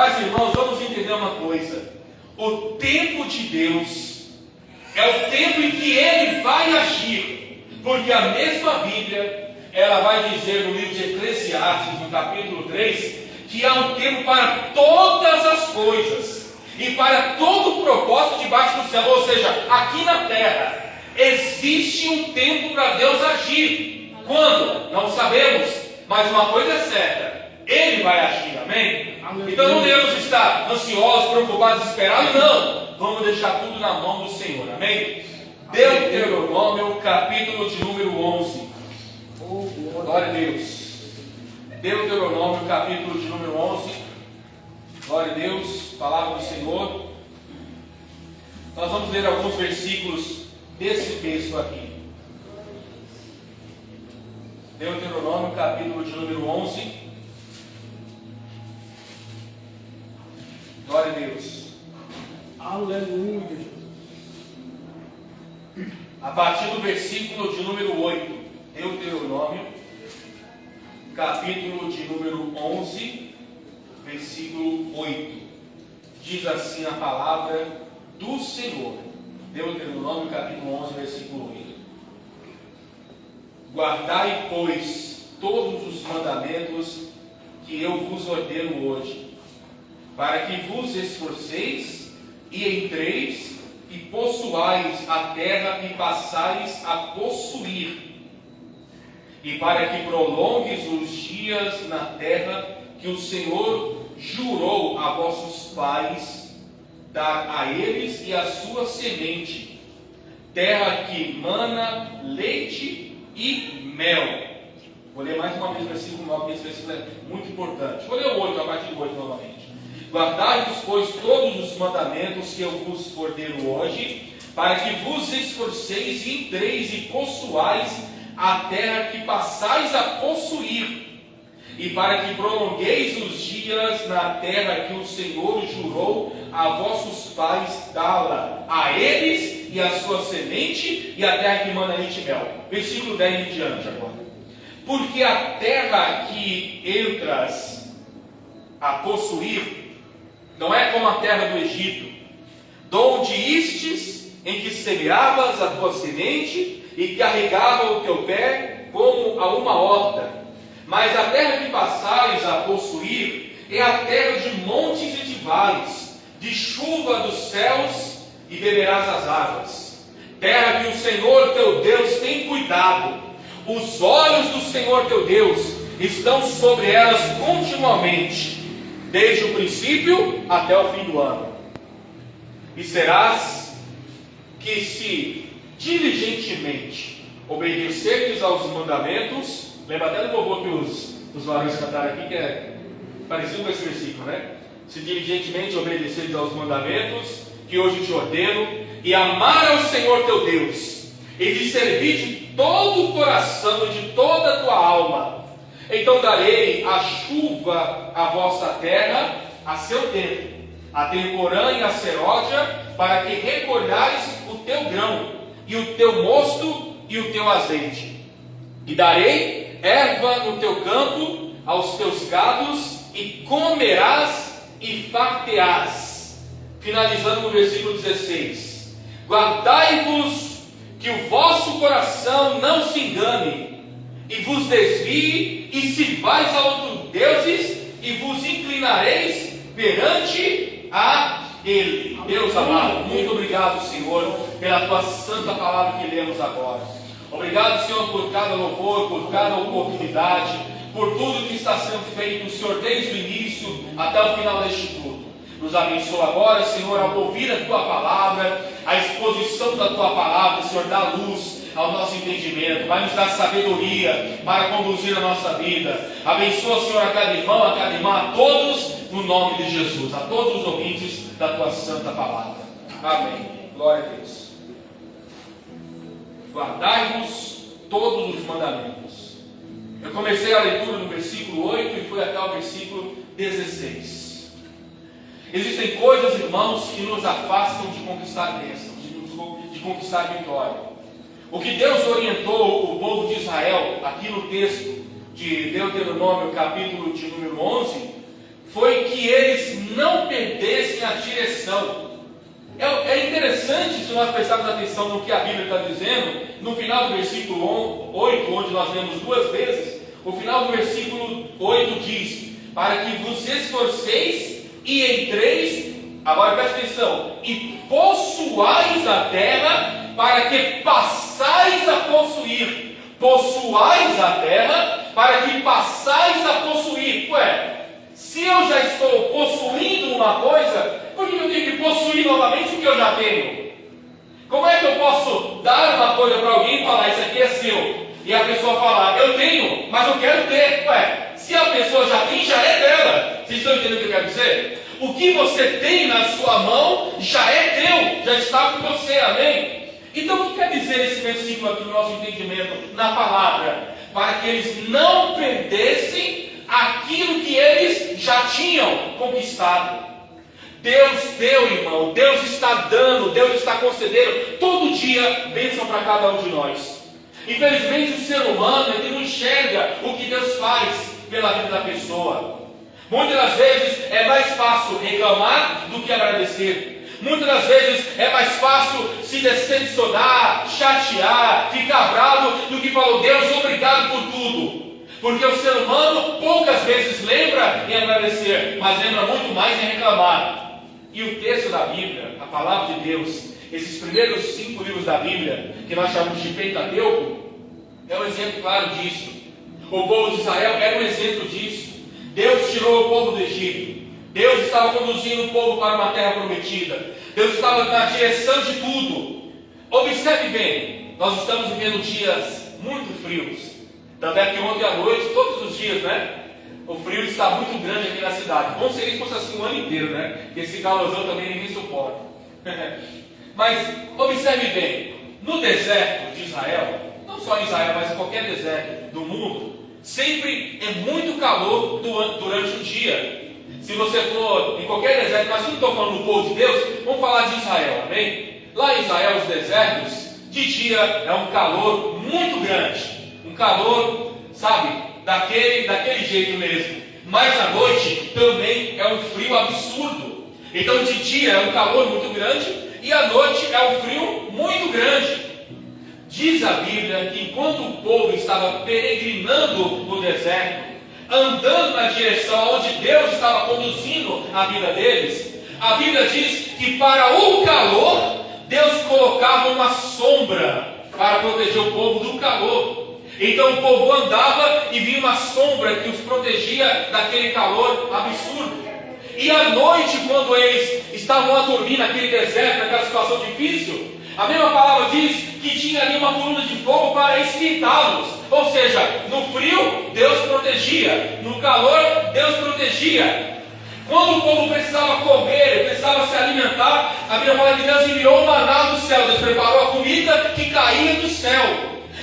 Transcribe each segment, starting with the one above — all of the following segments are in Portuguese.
Mas, irmãos, vamos entender uma coisa: o tempo de Deus é o tempo em que Ele vai agir, porque a mesma Bíblia, ela vai dizer no livro de Eclesiastes, no capítulo 3, que há um tempo para todas as coisas e para todo o propósito debaixo do céu. Ou seja, aqui na terra existe um tempo para Deus agir. Quando? Não sabemos, mas uma coisa é certa: Ele vai agir, amém? Então não devemos estar ansiosos, preocupados, desesperados, não. Vamos deixar tudo na mão do Senhor, amém? Deuteronômio, capítulo de número 11. Glória a Deus. Deuteronômio, capítulo de número 11. Glória a Deus, palavra do Senhor. Nós vamos ler alguns versículos desse texto aqui. Deuteronômio, capítulo de número 11. Glória a Deus. Aleluia. A partir do versículo de número 8. Deuteronômio, capítulo de número 11, versículo 8. Diz assim a palavra do Senhor. Deuteronômio, capítulo 11, versículo 8. Guardai, pois, todos os mandamentos que eu vos ordeno hoje, para que vos esforceis e entreis e possuais a terra e passais a possuir, e para que prolongues os dias na terra que o Senhor jurou a vossos pais dar a eles e a sua semente, terra que mana leite e mel. Vou ler mais uma vez o versículo 9, porque esse versículo é muito importante. Vou ler o 8, a partir do 8 novamente. Guardai-vos, pois, todos os mandamentos que eu vos ordeno hoje, para que vos esforceis e entreis e possuais a terra que passais a possuir, e para que prolongueis os dias na terra que o Senhor jurou a vossos pais dá-la a eles e a sua semente, e a terra que mana leite e mel. Versículo 10 em diante agora. Porque a terra que entras a possuir não é como a terra do Egito, donde istes, em que semeavas a tua semente e carregava o teu pé como a uma horta. Mas a terra que passais a possuir é a terra de montes e de vales, de chuva dos céus, e beberás as águas. Terra que o Senhor teu Deus tem cuidado. Os olhos do Senhor teu Deus estão sobre elas continuamente, desde o princípio até o fim do ano. E serás que, se diligentemente obedecerdes aos mandamentos, lembra até do louvor que os varões cantaram aqui, que é parecido com esse versículo, né? Se diligentemente obedecerdes aos mandamentos que hoje te ordeno, e amar ao Senhor teu Deus, e de servir de todo o coração e de toda a tua alma, então darei a chuva à vossa terra a seu tempo, a temporã e a seródia, para que recolhais o teu grão, e o teu mosto e o teu azeite. E darei erva no teu campo aos teus gados, e comerás e farteás. Finalizando no versículo 16. Guardai-vos que o vosso coração não se engane, e vos desvie, e sirvais a outros deuses, e vos inclinareis perante a Ele. Deus amado, muito obrigado, Senhor, pela tua santa palavra que lemos agora. Obrigado, Senhor, por cada louvor, por cada oportunidade, por tudo que está sendo feito, Senhor, desde o início até o final deste culto. Nos abençoa agora, Senhor, ao ouvir a tua palavra, a exposição da tua palavra, Senhor, dá luz ao nosso entendimento, vai nos dar sabedoria para conduzir a nossa vida. Abençoa, Senhor, a cada irmão, a todos, no nome de Jesus, a todos os ouvintes da tua santa palavra. Amém. Glória a Deus. Guardai-vos todos os mandamentos. Eu comecei a leitura no versículo 8 e fui até o versículo 16. Existem coisas, irmãos, que nos afastam de conquistar bênçãos, de conquistar vitória. O que Deus orientou o povo de Israel, aqui no texto de Deuteronômio, capítulo de número 11, foi que eles não perdessem a direção. É interessante se nós prestarmos atenção no que a Bíblia está dizendo, no final do versículo 8, onde nós lemos duas vezes. O final do versículo 8 diz: para que vos esforceis e entreis, agora presta atenção, e possuais a terra, para que passais a possuir. Possuais a terra, para que passais a possuir. Ué, se eu já estou possuindo uma coisa, por que eu tenho que possuir novamente o que eu já tenho? Como é que eu posso dar uma coisa para alguém e falar, isso aqui é seu? E a pessoa falar, eu tenho, mas eu quero ter. Ué, se a pessoa já tem, já é dela. Vocês estão entendendo o que eu quero dizer? O que você tem na sua mão já é teu, já está com você, amém? Então o que quer dizer esse versículo aqui no nosso entendimento, na palavra? Para que eles não perdessem aquilo que eles já tinham conquistado. Deus deu, irmão, Deus está dando, Deus está concedendo todo dia bênção para cada um de nós. Infelizmente o ser humano, ele não enxerga o que Deus faz pela vida da pessoa. Muitas das vezes é mais fácil reclamar do que agradecer. Muitas das vezes é mais fácil se decepcionar, chatear, ficar bravo do que falar, Deus, obrigado por tudo. Porque o ser humano poucas vezes lembra em agradecer, mas lembra muito mais em reclamar. E o texto da Bíblia, a palavra de Deus, esses primeiros 5 livros da Bíblia, que nós chamamos de Pentateuco, é um exemplo claro disso. O povo de Israel era um exemplo disso. Deus tirou o povo do Egito. Deus estava conduzindo o povo para uma terra prometida. Deus estava na direção de tudo. Observe bem, nós estamos vivendo dias muito frios. Tanto é que ontem à noite, todos os dias, né? O frio está muito grande aqui na cidade. Bom seria que fosse assim o ano inteiro, né? Porque esse calorzão também ninguém suporta. Mas observe bem, no deserto de Israel, não só em Israel, mas em qualquer deserto do mundo, sempre é muito calor durante o dia. Se você for em qualquer deserto, mas não estou falando do povo de Deus, vamos falar de Israel, amém? Lá em Israel, os desertos, de dia é um calor muito grande. Um calor, sabe, daquele jeito mesmo. Mas à noite também é um frio absurdo. Então de dia é um calor muito grande e à noite é um frio muito grande. Diz a Bíblia que enquanto o povo estava peregrinando no deserto, andando na direção onde Deus estava conduzindo a vida deles, a Bíblia diz que para o calor, Deus colocava uma sombra para proteger o povo do calor. Então o povo andava e via uma sombra que os protegia daquele calor absurdo. E à noite, quando eles estavam a dormir naquele deserto, naquela situação difícil, a mesma palavra diz que tinha ali uma coluna de fogo para esquentá-los. Ou seja, no frio, Deus protegia. No calor, Deus protegia. Quando o povo precisava comer, precisava se alimentar, a Bíblia fala que Deus enviou o maná do céu. Deus preparou a comida que caía do céu.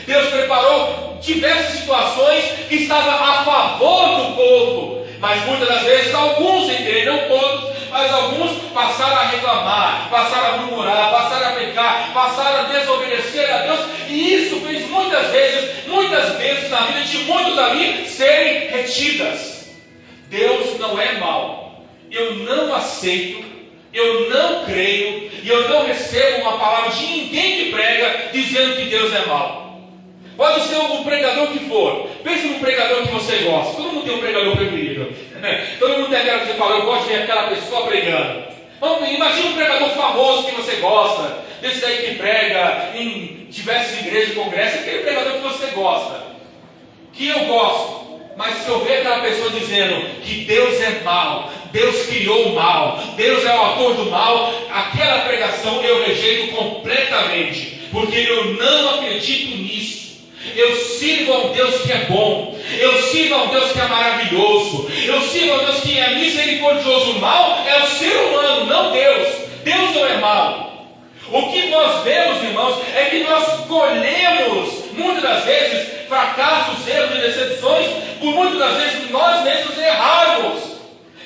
Deus preparou diversas situações que estavam a favor do povo. Mas muitas das vezes, alguns entre eles, não todos, mas alguns passaram a reclamar, passaram a murmurar, passaram a pecar, passaram a desobedecer a Deus. E isso fez muitas vezes na vida de muitos ali serem retidas. Deus não é mau. Eu não aceito, eu não creio, e eu não recebo uma palavra de ninguém que prega dizendo que Deus é mau. Pode ser o pregador que for. Pense num pregador que você gosta. Todo mundo tem um pregador preferido. Todo mundo tem aquela que você fala, eu gosto de ver aquela pessoa pregando. Imagina um pregador famoso que você gosta. Desse aí que prega em diversas igrejas e congressos. Aquele pregador que você gosta. Que eu gosto. Mas se eu ver aquela pessoa dizendo que Deus é mau, Deus criou o mal, Deus é o autor do mal, aquela pregação eu rejeito completamente. Porque eu não acredito nisso. Eu sirvo a um Deus que é bom. Eu sirvo a um Deus que é maravilhoso. Eu sirvo a um Deus que é misericordioso. O mal é o ser humano, não Deus. Deus não é mau. O que nós vemos, irmãos, é que nós colhemos, muitas das vezes, fracassos, erros e decepções, por muitas das vezes nós mesmos errarmos,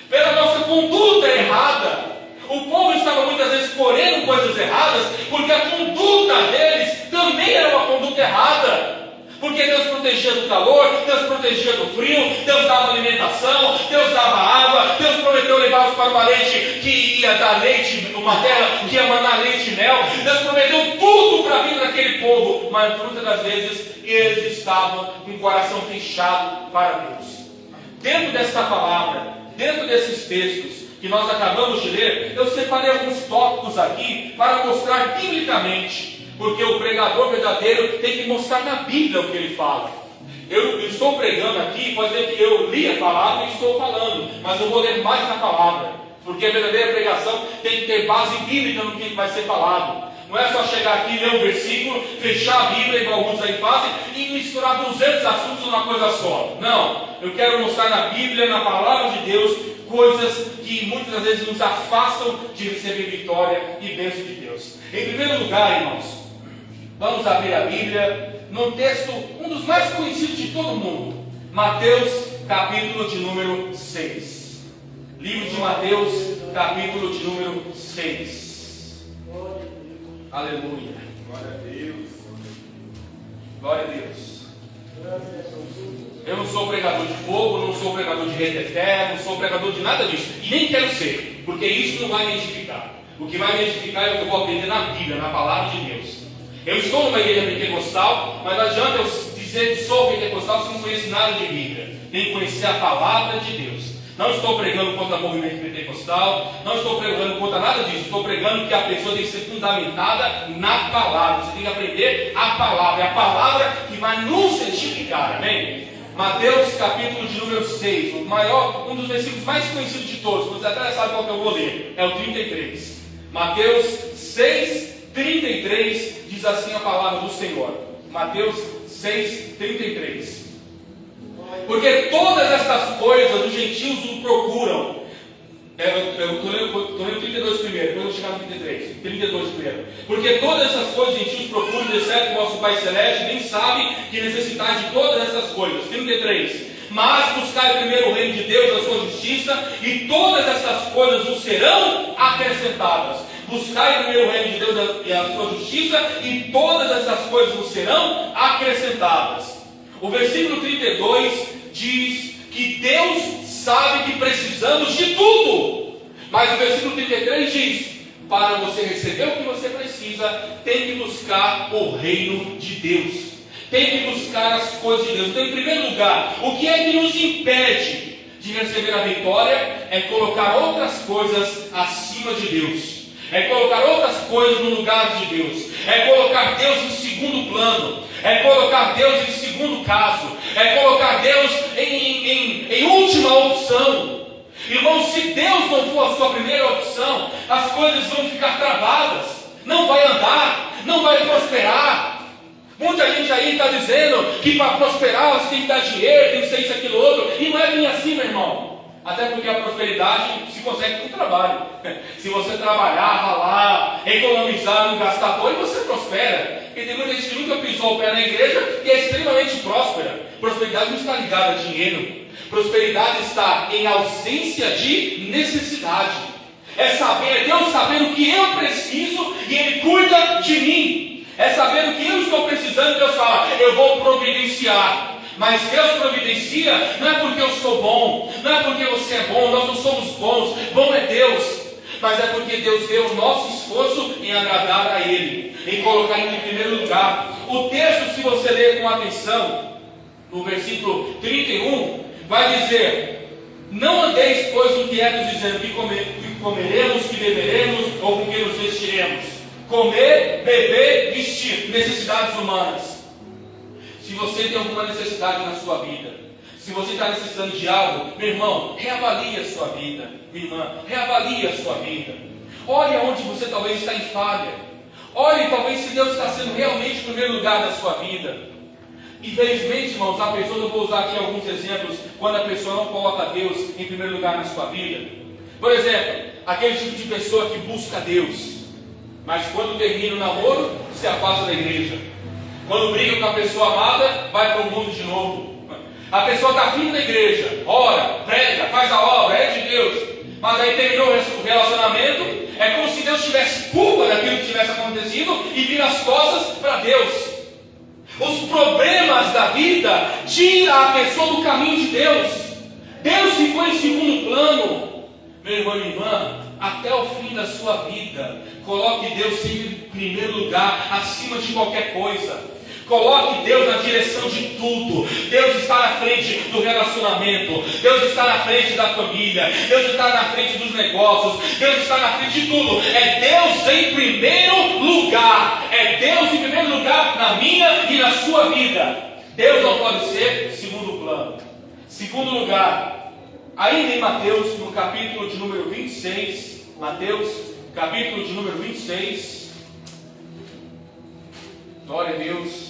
pela nossa conduta errada. O povo estava muitas vezes colhendo coisas erradas, porque a conduta deles também era uma conduta errada. Porque Deus protegia do calor, Deus protegia do frio, Deus dava alimentação, Deus dava água, Deus prometeu levá-los para uma leite que ia dar leite, uma terra que ia mandar leite e mel. Deus prometeu tudo para a vida daquele povo, mas muitas das vezes eles estavam com o coração fechado para Deus. Dentro desta palavra, dentro desses textos que nós acabamos de ler, eu separei alguns tópicos aqui para mostrar biblicamente. Porque o pregador verdadeiro tem que mostrar na Bíblia o que ele fala. Eu estou pregando aqui, pode dizer que eu li a palavra e estou falando, mas eu vou ler mais na palavra. Porque a verdadeira pregação tem que ter base bíblica no que vai ser falado. Não é só chegar aqui, ler um versículo, fechar a Bíblia, igual alguns aí fazem, e misturar 200 assuntos numa coisa só. Não, eu quero mostrar na Bíblia, na palavra de Deus, coisas que muitas das vezes nos afastam de receber vitória e bênção de Deus. Em primeiro lugar, irmãos, vamos abrir a Bíblia num texto, um dos mais conhecidos de todo mundo. Mateus, capítulo de número 6. Livro de Mateus, capítulo de número 6. Aleluia. Glória a Deus. Glória a Deus. Eu não sou pregador de fogo, não sou pregador de reino eterno, não sou pregador de nada disso. E nem quero ser, porque isso não vai me edificar. O que vai me edificar é o que eu vou aprender na Bíblia, na palavra de Deus. Eu estou numa igreja pentecostal, mas não adianta eu dizer que sou pentecostal se não conheço nada de Bíblia. Tem que conhecer a palavra de Deus. Não estou pregando contra o movimento pentecostal, não estou pregando contra nada disso. Estou pregando que a pessoa tem que ser fundamentada na palavra. Você tem que aprender a palavra. É a palavra que vai nos certificar, amém? Mateus capítulo de número 6, um dos versículos mais conhecidos de todos. Você até sabe qual que eu vou ler, é o 33. Mateus 6, 33, diz assim a palavra do Senhor. Mateus 6, 33. Porque todas estas coisas os gentios o procuram. Eu estou lendo 32 primeiro, depois eu vou chegar no 33. 32 primeiro. Porque todas essas coisas os gentios procuram, exceto o vosso Pai Celeste, nem sabe que necessitais de todas essas coisas. 33. Mas buscai primeiro o reino de Deus, a sua justiça, e todas essas coisas vos serão acrescentadas. Buscai primeiro o reino de Deus e a sua justiça, e todas essas coisas vos serão acrescentadas. O versículo 32 diz que Deus sabe que precisamos de tudo. Mas o versículo 33 diz: para você receber o que você precisa, tem que buscar o reino de Deus. Tem que buscar as coisas de Deus. Então, em primeiro lugar, o que é que nos impede de receber a vitória? É colocar outras coisas acima de Deus. É colocar outras coisas no lugar de Deus. É colocar Deus em segundo plano. É colocar Deus em segundo caso. É colocar Deus em última opção. Irmão, se Deus não for a sua primeira opção, as coisas vão ficar travadas. Não vai andar, não vai prosperar. Muita gente aí está dizendo que para prosperar você tem que dar dinheiro, tem que ser isso, aquilo, outro. E não é bem assim, meu irmão. Até porque a prosperidade se consegue com trabalho. Se você trabalhar, ralar, economizar, não gastar à toa, você prospera. Porque tem muita gente que nunca pisou o pé na igreja e é extremamente próspera. Prosperidade não está ligada a dinheiro. Prosperidade está em ausência de necessidade. É Deus saber o que eu preciso e Ele cuida de mim. É saber o que eu estou precisando e Deus fala: eu vou providenciar. Mas Deus providencia não é porque eu sou bom, não é porque você é bom, nós não somos bons, bom é Deus. Mas é porque Deus vê o nosso esforço em agradar a Ele, em colocar Ele em primeiro lugar. O texto, se você ler com atenção, no versículo 31, vai dizer: não andeis, pois, inquietos, dizendo que comeremos, que beberemos, ou com que nos vestiremos. Comer, beber, vestir, necessidades humanas. Se você tem alguma necessidade na sua vida, se você está necessitando de algo, meu irmão, reavalie a sua vida. Minha irmã, reavalie a sua vida. Olhe onde você talvez está em falha. Olhe talvez se Deus está sendo realmente o primeiro lugar da sua vida. Infelizmente, irmãos, a pessoa, eu vou usar aqui alguns exemplos, quando a pessoa não coloca Deus em primeiro lugar na sua vida. Por exemplo, aquele tipo de pessoa que busca Deus, mas quando termina o namoro, se afasta da igreja. Quando briga com a pessoa amada, vai para o mundo de novo. A pessoa está vindo da igreja, ora, prega, faz a obra, é de Deus. Mas aí terminou o relacionamento, é como se Deus tivesse culpa daquilo que tivesse acontecido e vira as costas para Deus. Os problemas da vida tiram a pessoa do caminho de Deus. Deus ficou em segundo plano. Meu irmão e irmã, até o fim da sua vida, coloque Deus sempre em primeiro lugar, acima de qualquer coisa. Coloque Deus na direção de tudo. Deus está na frente do relacionamento. Deus está na frente da família. Deus está na frente dos negócios. Deus está na frente de tudo. É Deus em primeiro lugar. É Deus em primeiro lugar na minha e na sua vida. Deus não pode ser segundo plano. Segundo lugar, ainda em Mateus, no capítulo de número 26. Mateus, capítulo de número 26. Glória a Deus.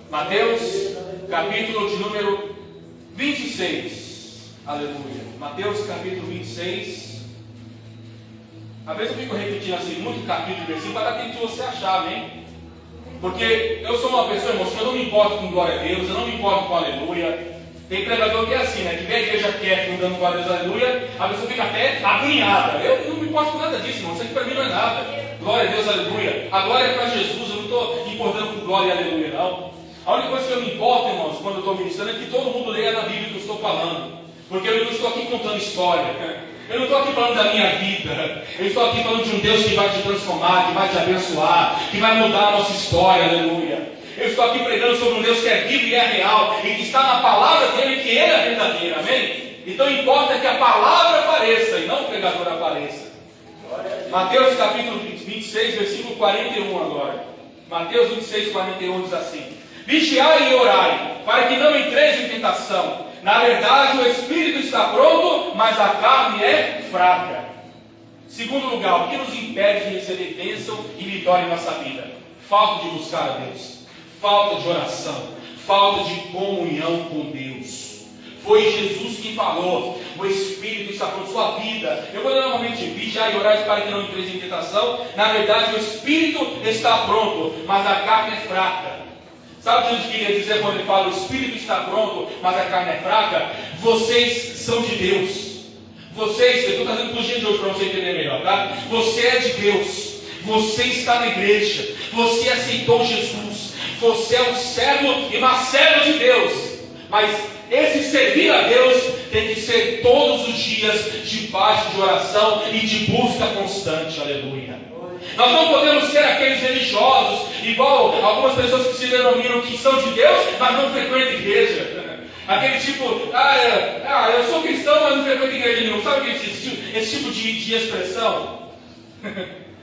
Mateus, capítulo de número 26. Aleluia. Mateus, capítulo 26. Às vezes eu fico repetindo assim, muito capítulo e versículo, para dar tempo de você achar, amém? Porque eu sou uma pessoa, irmãos, que eu não me importo com glória a Deus, eu não me importo com aleluia. Tem pregador que é assim, né? Que vê a igreja quieta, não dando glória a Deus, aleluia, a pessoa fica até agoniada. Eu não me importo com nada disso, irmão. Isso aqui para mim não é nada. Glória a Deus, aleluia. A glória é para Jesus, eu não estou importando com glória e aleluia, não. A única coisa que eu me importo, irmãos, quando eu estou ministrando, é que todo mundo leia na Bíblia que eu estou falando. Porque eu não estou aqui contando história. Eu não estou aqui falando da minha vida. Eu estou aqui falando de um Deus que vai te transformar, que vai te abençoar, que vai mudar a nossa história, aleluia. Eu estou aqui pregando sobre um Deus que é vivo e é real, e que está na palavra dele, que ele é verdadeiro, amém? Então importa que a palavra apareça, e não o pregador apareça. Mateus capítulo 26, versículo 41 agora. Mateus 26, 41 diz assim: vigiai e orai, para que não entreis em tentação. Na verdade, o espírito está pronto, mas a carne é fraca. Segundo lugar, o que nos impede de receber bênção e vitória em nossa vida? Falta de buscar a Deus, falta de oração, falta de comunhão com Deus. Foi Jesus que falou: o Espírito está pronto, sua vida. Eu vou ler novamente: vigiai e orai para que não entreis em tentação. Na verdade, o Espírito está pronto, mas a carne é fraca. Sabe o que Jesus queria dizer quando ele fala: o Espírito está pronto, mas a carne é fraca? Vocês são de Deus. Vocês, eu estou trazendo para o dia de hoje para você entender melhor, tá? Você é de Deus. Você está na igreja. Você aceitou Jesus. Você é um servo e uma serva de Deus. Mas esse servir a Deus tem que ser todos os dias debaixo de oração e de busca constante. Aleluia. Nós não podemos ser aqueles religiosos, igual algumas pessoas que se denominam que são de Deus, mas não frequentam igreja. Aquele tipo, eu sou cristão, mas não frequento igreja nenhuma. Sabe esse tipo de expressão?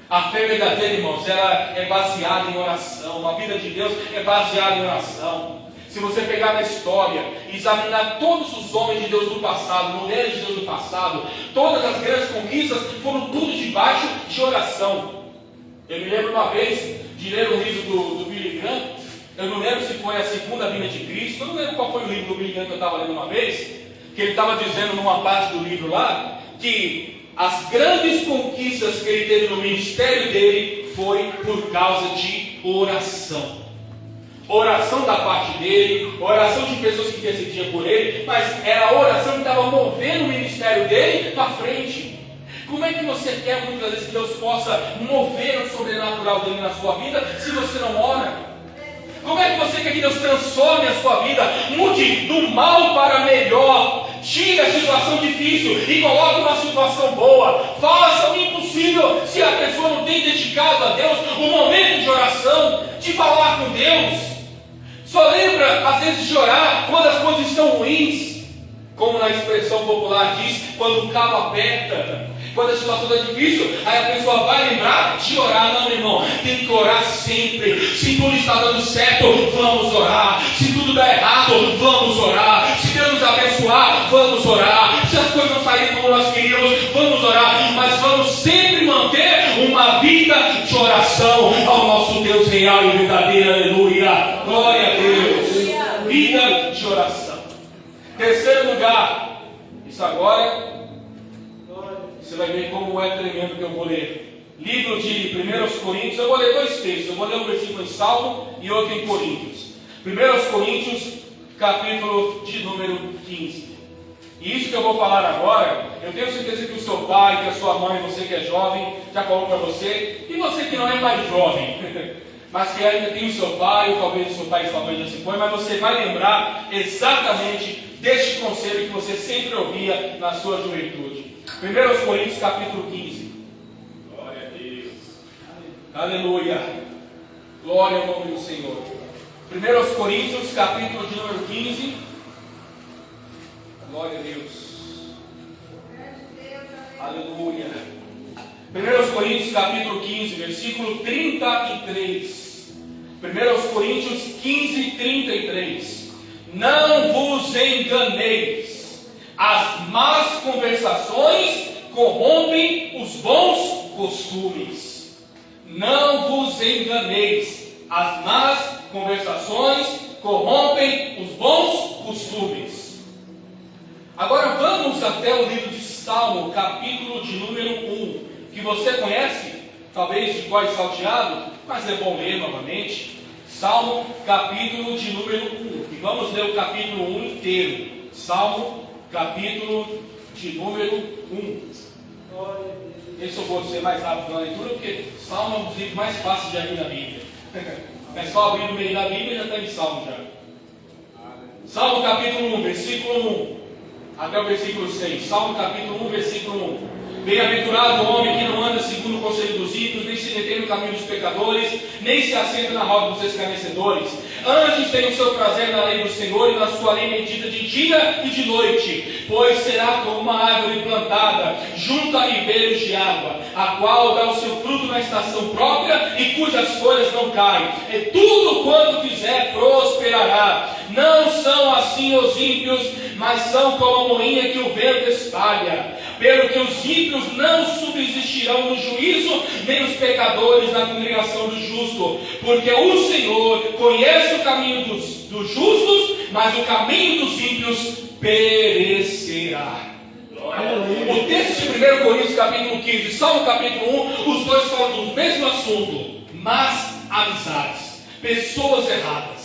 A fé verdadeira, irmãos, ela é baseada em oração. A vida de Deus é baseada em oração. Se você pegar na história e examinar todos os homens de Deus do passado, mulheres de Deus do passado, todas as grandes conquistas foram tudo debaixo de oração. Eu me lembro uma vez de ler o livro do Billy Graham. Eu não lembro se foi a segunda vinda de Cristo. Eu não lembro qual foi o livro do Billy Graham que eu estava lendo uma vez, que ele estava dizendo numa parte do livro lá, que as grandes conquistas que ele teve no ministério dele foi por causa de oração. Oração da parte dele, oração de pessoas que decidiam por ele, mas era a oração que estava movendo o ministério dele para frente. Como é que você quer muitas vezes que Deus possa mover o sobrenatural dele na sua vida se você não ora? Como é que você quer que Deus transforme a sua vida, mude do mal para melhor, tire a situação difícil e coloque uma situação boa? Faça o impossível. Se a pessoa não tem dedicado a Deus o momento de oração, de falar com Deus, só lembra às vezes de orar quando as coisas estão ruins, como na expressão popular diz, quando o cabo aperta. Quando a situação está difícil, aí a pessoa vai lembrar de orar. Não, meu irmão, tem que orar sempre. Se tudo está dando certo, vamos orar. Se tudo dá errado, vamos orar. Se Deus nos abençoar, vamos orar. Se as coisas não saírem como nós queríamos, vamos orar. Mas vamos sempre manter uma vida de oração ao nosso Deus real e verdadeiro. Aleluia. Glória a Deus. Vida de oração. Terceiro lugar, isso agora você vai ver como é tremendo que eu vou ler. Livro de 1 Coríntios, eu vou ler dois textos. Eu vou ler um versículo em Salmo e outro em Coríntios. 1 Coríntios, capítulo de número 15. E isso que eu vou falar agora, eu tenho certeza que o seu pai, que a sua mãe, você que é jovem, já falou para você. E você que não é mais jovem, mas que ainda tem o seu pai, ou talvez o seu pai e sua mãe já se foi, mas você vai lembrar exatamente deste conselho que você sempre ouvia na sua juventude. 1 Coríntios capítulo 15. Glória a Deus. Aleluia. Glória ao nome do Senhor. 1 Coríntios capítulo de número 15. Glória a Deus. Aleluia. 1 Coríntios capítulo 15, versículo 33. 1 Coríntios 15, 33. Não vos enganeis, as más conversações corrompem os bons costumes. Não vos enganeis, as más conversações corrompem os bons costumes. Agora vamos até o livro de Salmo, capítulo de número 1, que você conhece, talvez de cor salteado, mas é bom ler novamente. Salmo, capítulo de número 1. E vamos ler o capítulo 1 inteiro. Salmo, capítulo de número 1. Esse eu vou ser mais rápido na leitura, porque Salmo é um dos livros mais fáceis de abrir na Bíblia. É só abrir no meio da Bíblia e já está em Salmo já. Salmo, capítulo 1, versículo 1. Até o versículo 6. Salmo, capítulo 1, versículo 1. Bem-aventurado o homem que não anda segundo o conselho dos ímpios, nem se detém no caminho dos pecadores, nem se assenta na roda dos escarnecedores. Antes tem o seu prazer na lei do Senhor, e na sua lei medita de dia e de noite. Pois será como uma árvore plantada junto a ribeiros de água, a qual dá o seu fruto na estação própria, e cujas folhas não caem. E tudo quanto fizer prosperará. Não são assim os ímpios, mas são como a moinha que o vento espalha. Pelo que os ímpios não subsistirão no juízo, nem os pecadores na congregação do justo. Porque o Senhor conhece o caminho dos justos, mas o caminho dos ímpios perecerá. O texto de 1 Coríntios capítulo 15 e Salmo capítulo 1, os dois falam do mesmo assunto, mas amizades, pessoas erradas.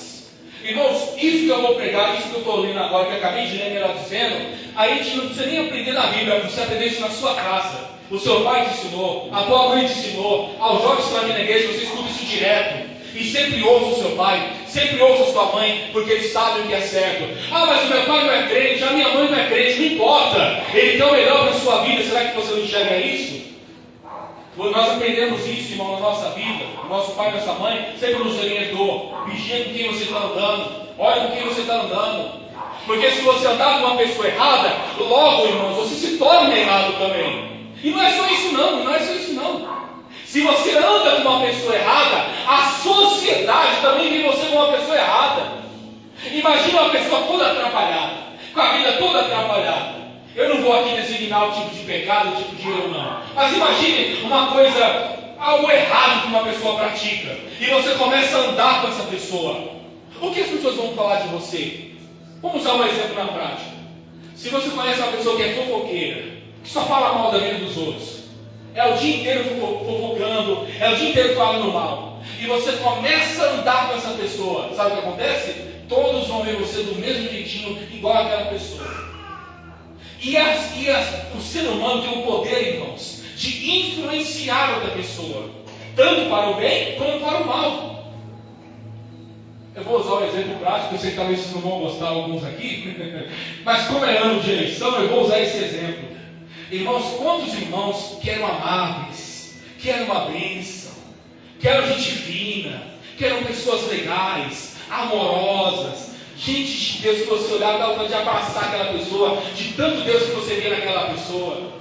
Irmãos, isso que eu vou pregar, isso que eu estou lendo agora, que eu acabei de ler ela dizendo, a gente não precisa nem aprender na Bíblia, você aprender isso na sua casa. O seu pai te ensinou, a tua mãe te ensinou, aos jovens que estão aqui na igreja, você escuta isso direto. E sempre ouça o seu pai, sempre ouça a sua mãe, porque eles sabem o que é certo. Ah, mas o meu pai não é crente, a minha mãe não é crente, não importa. Ele quer o melhor para a sua vida, será que você não enxerga isso? Nós aprendemos isso, irmão, na nossa vida. O nosso pai e nossa mãe sempre nos orientou. Vigia com quem você está andando. Olha com quem você está andando. Porque se você andar com uma pessoa errada, logo, irmãos, você se torna errado também. E não é só isso não, não é só isso não. Se você anda com uma pessoa errada, a sociedade também vê você como uma pessoa errada. Imagina uma pessoa toda atrapalhada, com a vida toda atrapalhada. Eu não vou aqui designar o tipo de pecado, o tipo de erro não. Mas imagine uma coisa, algo errado que uma pessoa pratica. E você começa a andar com essa pessoa. O que as pessoas vão falar de você? Vamos usar um exemplo na prática. Se você conhece uma pessoa que é fofoqueira, que só fala mal da vida dos outros, é o dia inteiro fofocando, é o dia inteiro falando mal, e você começa a andar com essa pessoa, sabe o que acontece? Todos vão ver você do mesmo jeitinho, igual aquela pessoa. O ser humano tem o poder, irmãos, de influenciar outra pessoa, tanto para o bem como para o mal. Eu vou usar um exemplo prático, eu sei que talvez vocês não vão gostar alguns aqui, mas como é ano de eleição, eu vou usar esse exemplo. Irmãos, quantos irmãos que eram amáveis, que eram uma bênção, que eram gente fina, que eram pessoas legais, amorosas, gente de Deus que você olhava e dava vontade de abraçar aquela pessoa, de tanto Deus que você via naquela pessoa.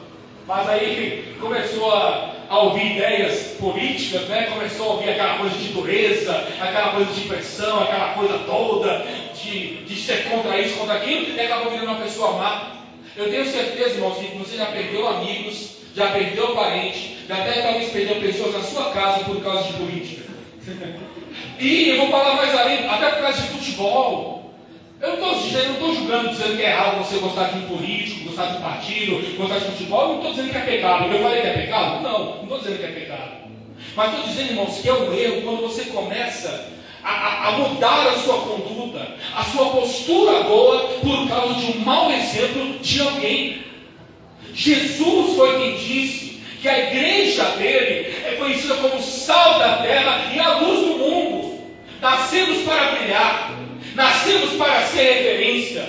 Mas aí começou a ouvir ideias políticas, né? Começou a ouvir aquela coisa de dureza, aquela coisa de pressão, aquela coisa toda de ser contra isso, contra aquilo, e acabou virando uma pessoa má. Eu tenho certeza, irmãos, que você já perdeu amigos, já perdeu parente, já até talvez perdeu pessoas na sua casa por causa de política. E eu vou falar mais além, até por causa de futebol. Eu não estou julgando, dizendo que é errado você gostar de um político, gostar de um partido, gostar de futebol. Eu não estou dizendo que é pecado. Eu falei que é pecado? Não estou dizendo que é pecado. Mas estou dizendo, irmãos, que é um erro quando você começa a mudar a sua conduta, a sua postura boa, por causa de um mau exemplo de alguém. Jesus foi quem disse que a igreja dele é conhecida como sal da terra e a luz do mundo. Nascemos para brilhar, nascemos para ser referência,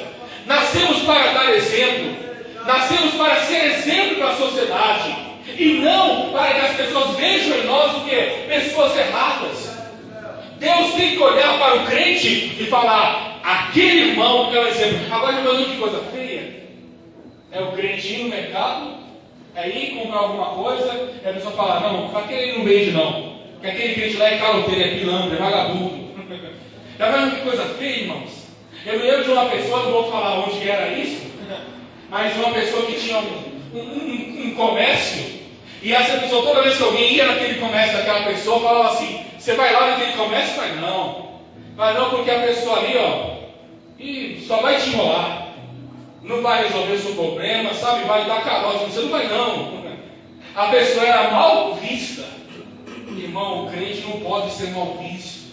nascemos para dar exemplo, nascemos para ser exemplo para a sociedade, e não para que as pessoas vejam em nós o que? Pessoas erradas. Deus tem que olhar para o crente e falar: aquele irmão que é um exemplo. Agora, irmão, que coisa feia é o crente ir no mercado, é ir comprar alguma coisa, e a pessoa fala: não, aquele não beije não, porque aquele crente lá é caloteiro, é pilantra, é vagabundo. Está vendo que coisa feia, irmãos? Eu me lembro de uma pessoa, não vou falar onde que era isso, mas uma pessoa que tinha um comércio, e essa pessoa, toda vez que alguém ia naquele comércio daquela pessoa, falava assim: você vai lá naquele comércio? Vai não, porque a pessoa ali, e só vai te enrolar, não vai resolver o seu problema, sabe, vai dar calote, você não vai não. A pessoa era mal vista. Irmão, o crente não pode ser mal visto.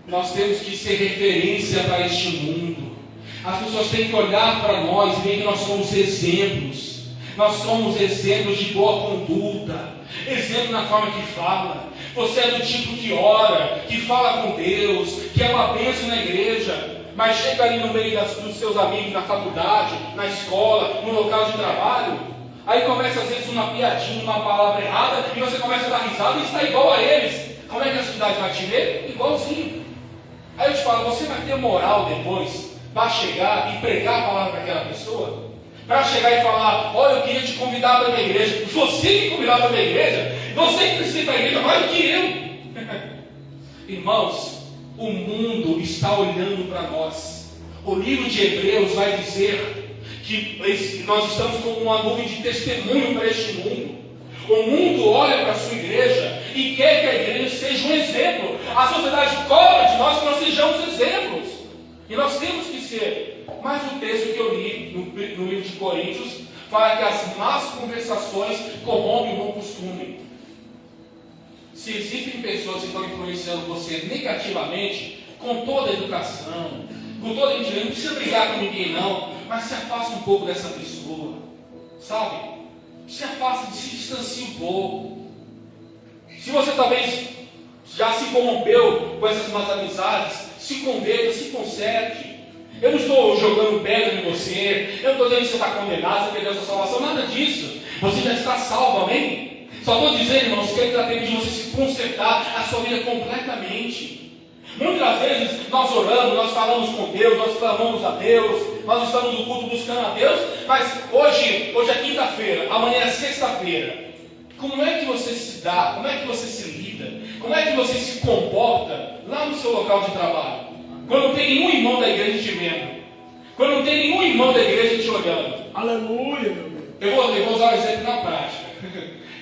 Nós temos que ser referência para este mundo. As pessoas têm que olhar para nós e ver que nós somos exemplos. Nós somos exemplos de boa conduta, exemplo na forma que fala. Você é do tipo que ora, que fala com Deus, que é uma bênção na igreja, mas chega ali no meio dos seus amigos, na faculdade, na escola, no local de trabalho, aí começa às vezes uma piadinha, uma palavra errada, e você começa a dar risada e está igual a eles. Como é que a cidade vai te ver? Igualzinho. Aí eu te falo: você vai ter moral depois para chegar e pregar a palavra para aquela pessoa? Para chegar e falar: olha, eu queria te convidar para a minha igreja. Você me convidar para a minha igreja? Você que precisa ir para a igreja mais do que eu. Irmãos, o mundo está olhando para nós. O livro de Hebreus vai dizer que nós estamos como uma nuvem de testemunho para este mundo. O mundo olha para a sua igreja e quer que a igreja seja um exemplo. A sociedade cobra de nós que nós sejamos exemplos. E nós temos que ser. Mas o texto que eu li no livro de Coríntios fala que as más conversações corrompem o bom costume. Se existem pessoas que estão influenciando você negativamente, com toda a educação, com toda a intimidade, não precisa brigar com ninguém não, mas se afasta um pouco dessa pessoa, sabe? Se afasta, se distancie um pouco. Se você talvez já se corrompeu com essas más amizades, se converta, se conserte. Eu não estou jogando pedra em você, eu não estou dizendo que você está condenado, você perdeu a sua salvação, nada disso. Você já está salvo, amém? Só estou dizendo, irmãos, que dá tempo de você se consertar a sua vida completamente. Muitas vezes nós oramos, nós falamos com Deus, nós clamamos a Deus, nós estamos no culto buscando a Deus, mas hoje é quinta-feira, amanhã é sexta-feira. Como é que você se dá? Como é que você se lida? Como é que você se comporta lá no seu local de trabalho? Quando não tem nenhum irmão da igreja te vendo, quando não tem nenhum irmão da igreja te olhando. Aleluia, meu Deus. Eu vou usar o exemplo na prática.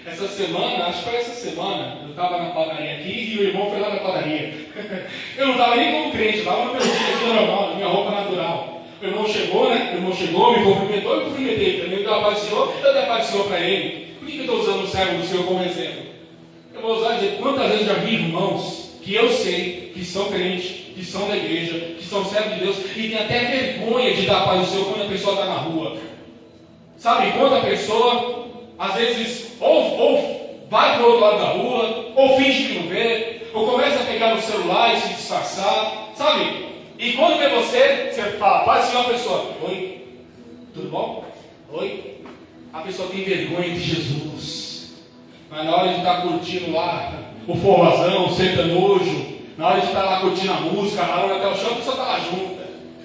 Essa semana, acho que foi essa semana, eu estava na padaria aqui e o irmão foi lá na padaria. Eu não estava nem como crente, eu estava no meu dia normal, na minha roupa natural. O irmão chegou, me cumprimentou, eu cumprimentei. Também deu a paz do Senhor, eu dei a paz do Senhor para ele. Por que eu estou usando o servo do Senhor como exemplo? Eu vou usar e dizer: quantas vezes já vi irmãos que eu sei que são crentes, que são da igreja, que são servos de Deus, e tem até vergonha de dar a paz do Senhor quando a pessoa está na rua. Sabe, quando a pessoa, às vezes, ou vai para o outro lado da rua, ou finge que não vê, ou começa a pegar no celular e se disfarçar, sabe? E quando vê você fala: paz do Senhor, a pessoa: oi, tudo bom? Oi. A pessoa tem vergonha de Jesus. Mas na hora de estar curtindo lá o forrozão, o sertanojo, na hora de estar lá curtindo a música, ralando até o chão, a pessoa está lá junta.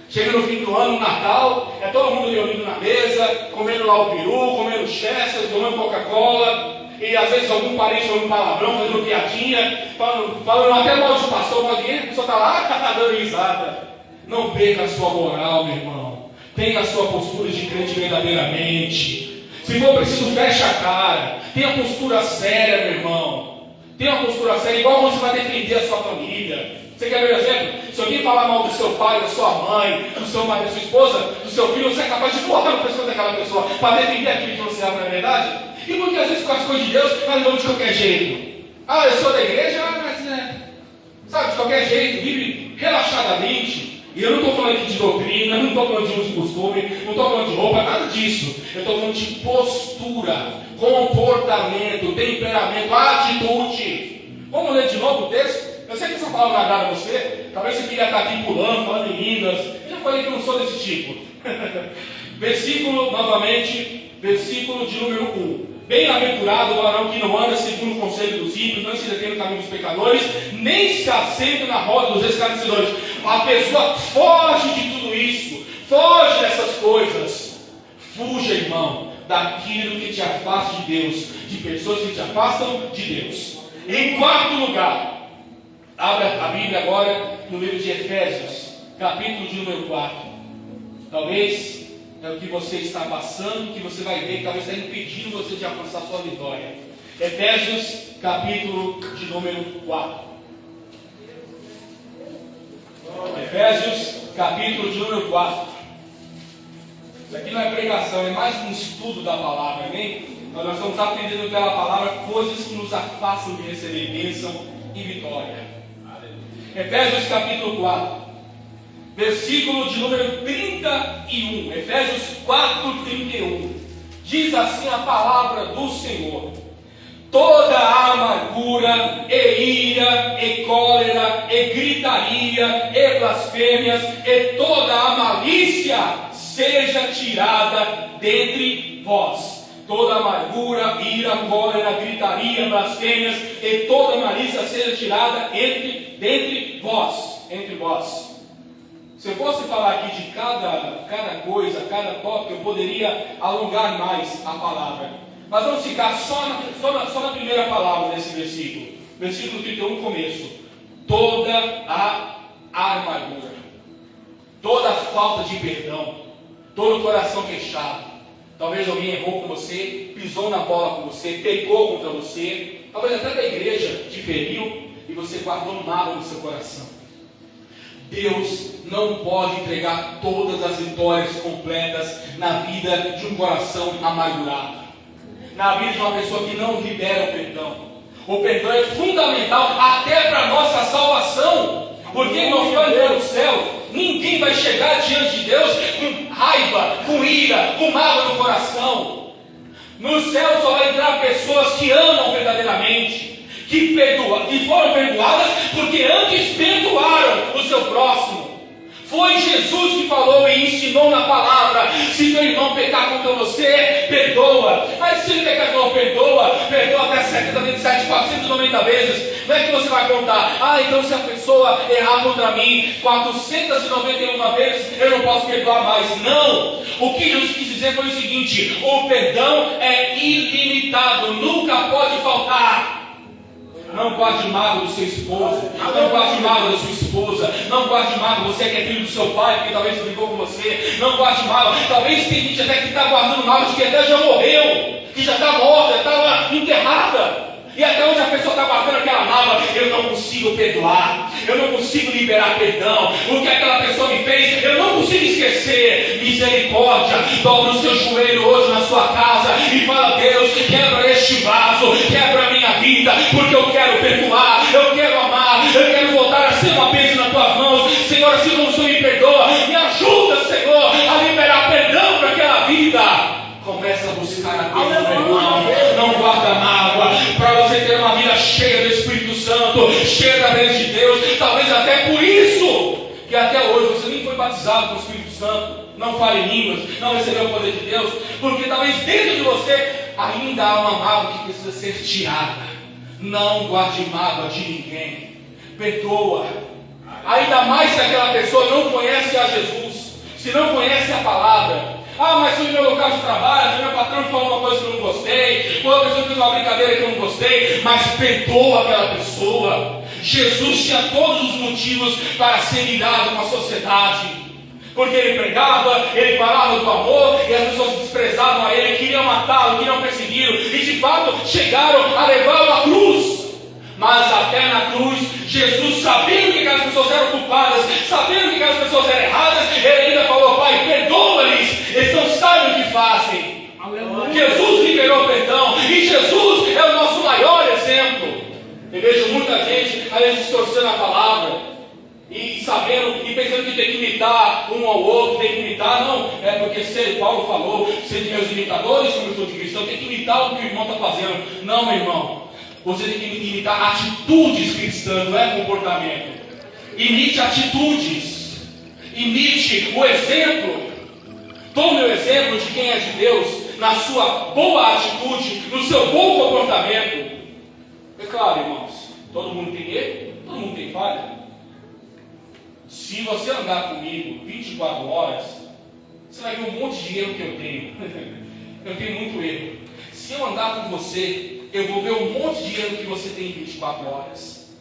Chega no fim do ano, no Natal, é todo mundo reunido na mesa, comendo lá o peru, comendo chester, tomando Coca-Cola, e às vezes algum parente falando palavrão, fazendo piadinha, falando até mal de pastor, mas a pessoa está lá dando risada. Não perca a sua moral, meu irmão. Tenha a sua postura de crente verdadeiramente. Se for preciso, fecha a cara. Tenha postura séria, meu irmão. Tenha uma postura séria, igual você vai defender a sua família. Você quer ver um exemplo? Se alguém falar mal do seu pai, da sua mãe, do seu marido, da sua esposa, do seu filho, você é capaz de voar no pescoço daquela pessoa para defender aquilo que você ama, na verdade? E muitas vezes com as coisas de Deus, nós vamos de qualquer jeito. Ah, eu sou da igreja, mas sabe, de qualquer jeito, vive relaxadamente. E eu não estou falando aqui de doutrina, não estou falando de uso e costume, não estou falando de roupa, nada disso. Eu estou falando de postura. comportamento, temperamento, atitude. Vamos ler de novo o texto? Eu sei que essa palavra agrada a você. Talvez você queria estar aqui pulando, falando em línguas. Eu já falei que eu não sou desse tipo. Versículo, novamente, versículo de número 1. Bem-aventurado o varão que não anda segundo o conselho dos ímpios, não se detém no caminho dos pecadores, nem se assenta na roda dos escarnecedores. A pessoa foge de tudo isso, foge dessas coisas. Fuja, irmão, daquilo que te afasta de Deus, de pessoas que te afastam de Deus. Em quarto lugar, abra a Bíblia agora no livro de Efésios, capítulo de número 4. Talvez é o que você está passando, que você vai ver, que talvez está impedindo você de alcançar a sua vitória. Efésios, capítulo de número 4. Efésios, capítulo de número 4. Isso aqui não é pregação, é mais um estudo da palavra, amém? Então nós estamos aprendendo pela palavra coisas que nos afastam de receber bênção e vitória. Efésios, capítulo 4. Versículo de número 31, Efésios 4, 31, diz assim a palavra do Senhor: toda a amargura, e ira, e cólera, e gritaria, e blasfêmias, e toda a malícia seja tirada dentre vós. Toda amargura, ira, cólera, gritaria, blasfêmias, e toda a malícia seja tirada dentre vós. Entre vós. Se eu fosse falar aqui de cada coisa, cada tópico, eu poderia alongar mais a palavra. Mas vamos ficar só na primeira palavra desse versículo. Versículo 31, começo. Toda a amargura, toda a falta de perdão, todo o coração fechado. Talvez alguém errou com você, pisou na bola com você, pegou contra você. Talvez até da igreja te feriu e você guardou mágoa no seu coração. Deus não pode entregar todas as vitórias completas na vida de um coração amargurado, na vida de uma pessoa que não libera o perdão. O perdão é fundamental até para a nossa salvação, porque nós vamos ver no céu, ninguém vai chegar diante de Deus com raiva, com ira, com mágoa no coração. No céu só vai entrar pessoas que amam verdadeiramente, que foram perdoadas porque antes perdoaram o seu próximo. Foi Jesus que falou e ensinou na palavra: se teu irmão pecar contra você, perdoa. Mas se ele pecar não perdoa até 70, 27, 490 vezes. Não é que você vai contar: então se a pessoa errar contra mim 491 vezes, eu não posso perdoar mais. Não! O que Jesus quis dizer foi o seguinte: o perdão é ilimitado, nunca pode faltar. Não guarde mágoa do seu esposo, não guarde mágoa da sua esposa, não guarde mágoa, você que é filho do seu pai, que talvez brigou com você, não guarde mágoa. Talvez tem gente até que está guardando mágoa de que até já morreu, que já está morta, já está enterrada. E até hoje a pessoa está guardando aquela mágoa: eu não consigo perdoar, eu não consigo liberar perdão, o que aquela pessoa me fez, eu não consigo esquecer. Misericórdia, dobra o seu joelho hoje na sua casa e fala: Deus, quebra este vaso, quebra a minha vida, porque eu quero perdoar, eu quero amar, eu quero voltar a ser uma bênção nas tuas mãos. Senhor, assim como o Senhor me perdoa, me ajuda, Senhor, a liberar perdão para aquela vida. Começa a buscar a Deus, meu irmão. Não guarda mágoa, para você ter uma vida cheia do Espírito Santo, cheia da presença de Deus. Talvez até por isso que até hoje você nem foi batizado com o Espírito Santo, não fala em línguas, não recebeu o poder de Deus, porque talvez dentro de você ainda há uma mágoa que precisa ser tirada. Não guarde mágoa de ninguém, perdoa. Ainda mais se aquela pessoa não conhece a Jesus, se não conhece a palavra. Mas foi no meu local de trabalho, meu patrão falou uma coisa que eu não gostei, ou a pessoa fez uma brincadeira que eu não gostei, mas perdoa aquela pessoa. Jesus tinha todos os motivos para ser irado com a sociedade, porque ele pregava, ele falava do amor, e as pessoas desprezavam a ele, queriam matá-lo, queriam persegui-lo, e de fato chegaram a levá-lo à cruz. Mas até na cruz, Jesus, sabendo que aquelas pessoas eram culpadas, sabendo que aquelas pessoas eram erradas, ele ainda falou: Pai, perdoa-lhes, eles não sabem o que fazem. Aleluia. Jesus liberou perdão, e Jesus é o nosso maior exemplo. Eu vejo muita gente, às vezes, distorcendo a palavra, e sabendo, e pensando que tem que imitar um ao outro, tem que imitar, não, é porque Paulo falou, sede meus imitadores, como eu sou de cristão, tem que imitar o que o irmão está fazendo. Não, meu irmão, você tem que imitar atitudes cristãs, não é comportamento. Imite atitudes, imite o exemplo. Tome o exemplo de quem é de Deus, na sua boa atitude, no seu bom comportamento. É claro, irmãos, todo mundo tem erro, todo mundo tem falha. Se você andar comigo 24 horas, você vai ver um monte de erro que eu tenho. Eu tenho muito erro. Se eu andar com você, eu vou ver um monte de erro que você tem em 24 horas.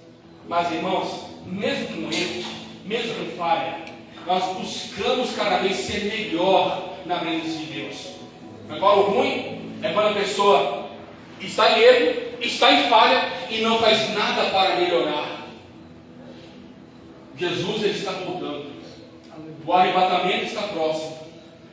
Mas, irmãos, mesmo com erro, mesmo com falha, nós buscamos cada vez ser melhor na presença de Deus. Agora, o ruim é quando a pessoa está em erro, está em falha e não faz nada para melhorar. Jesus, ele está voltando. O arrebatamento está próximo.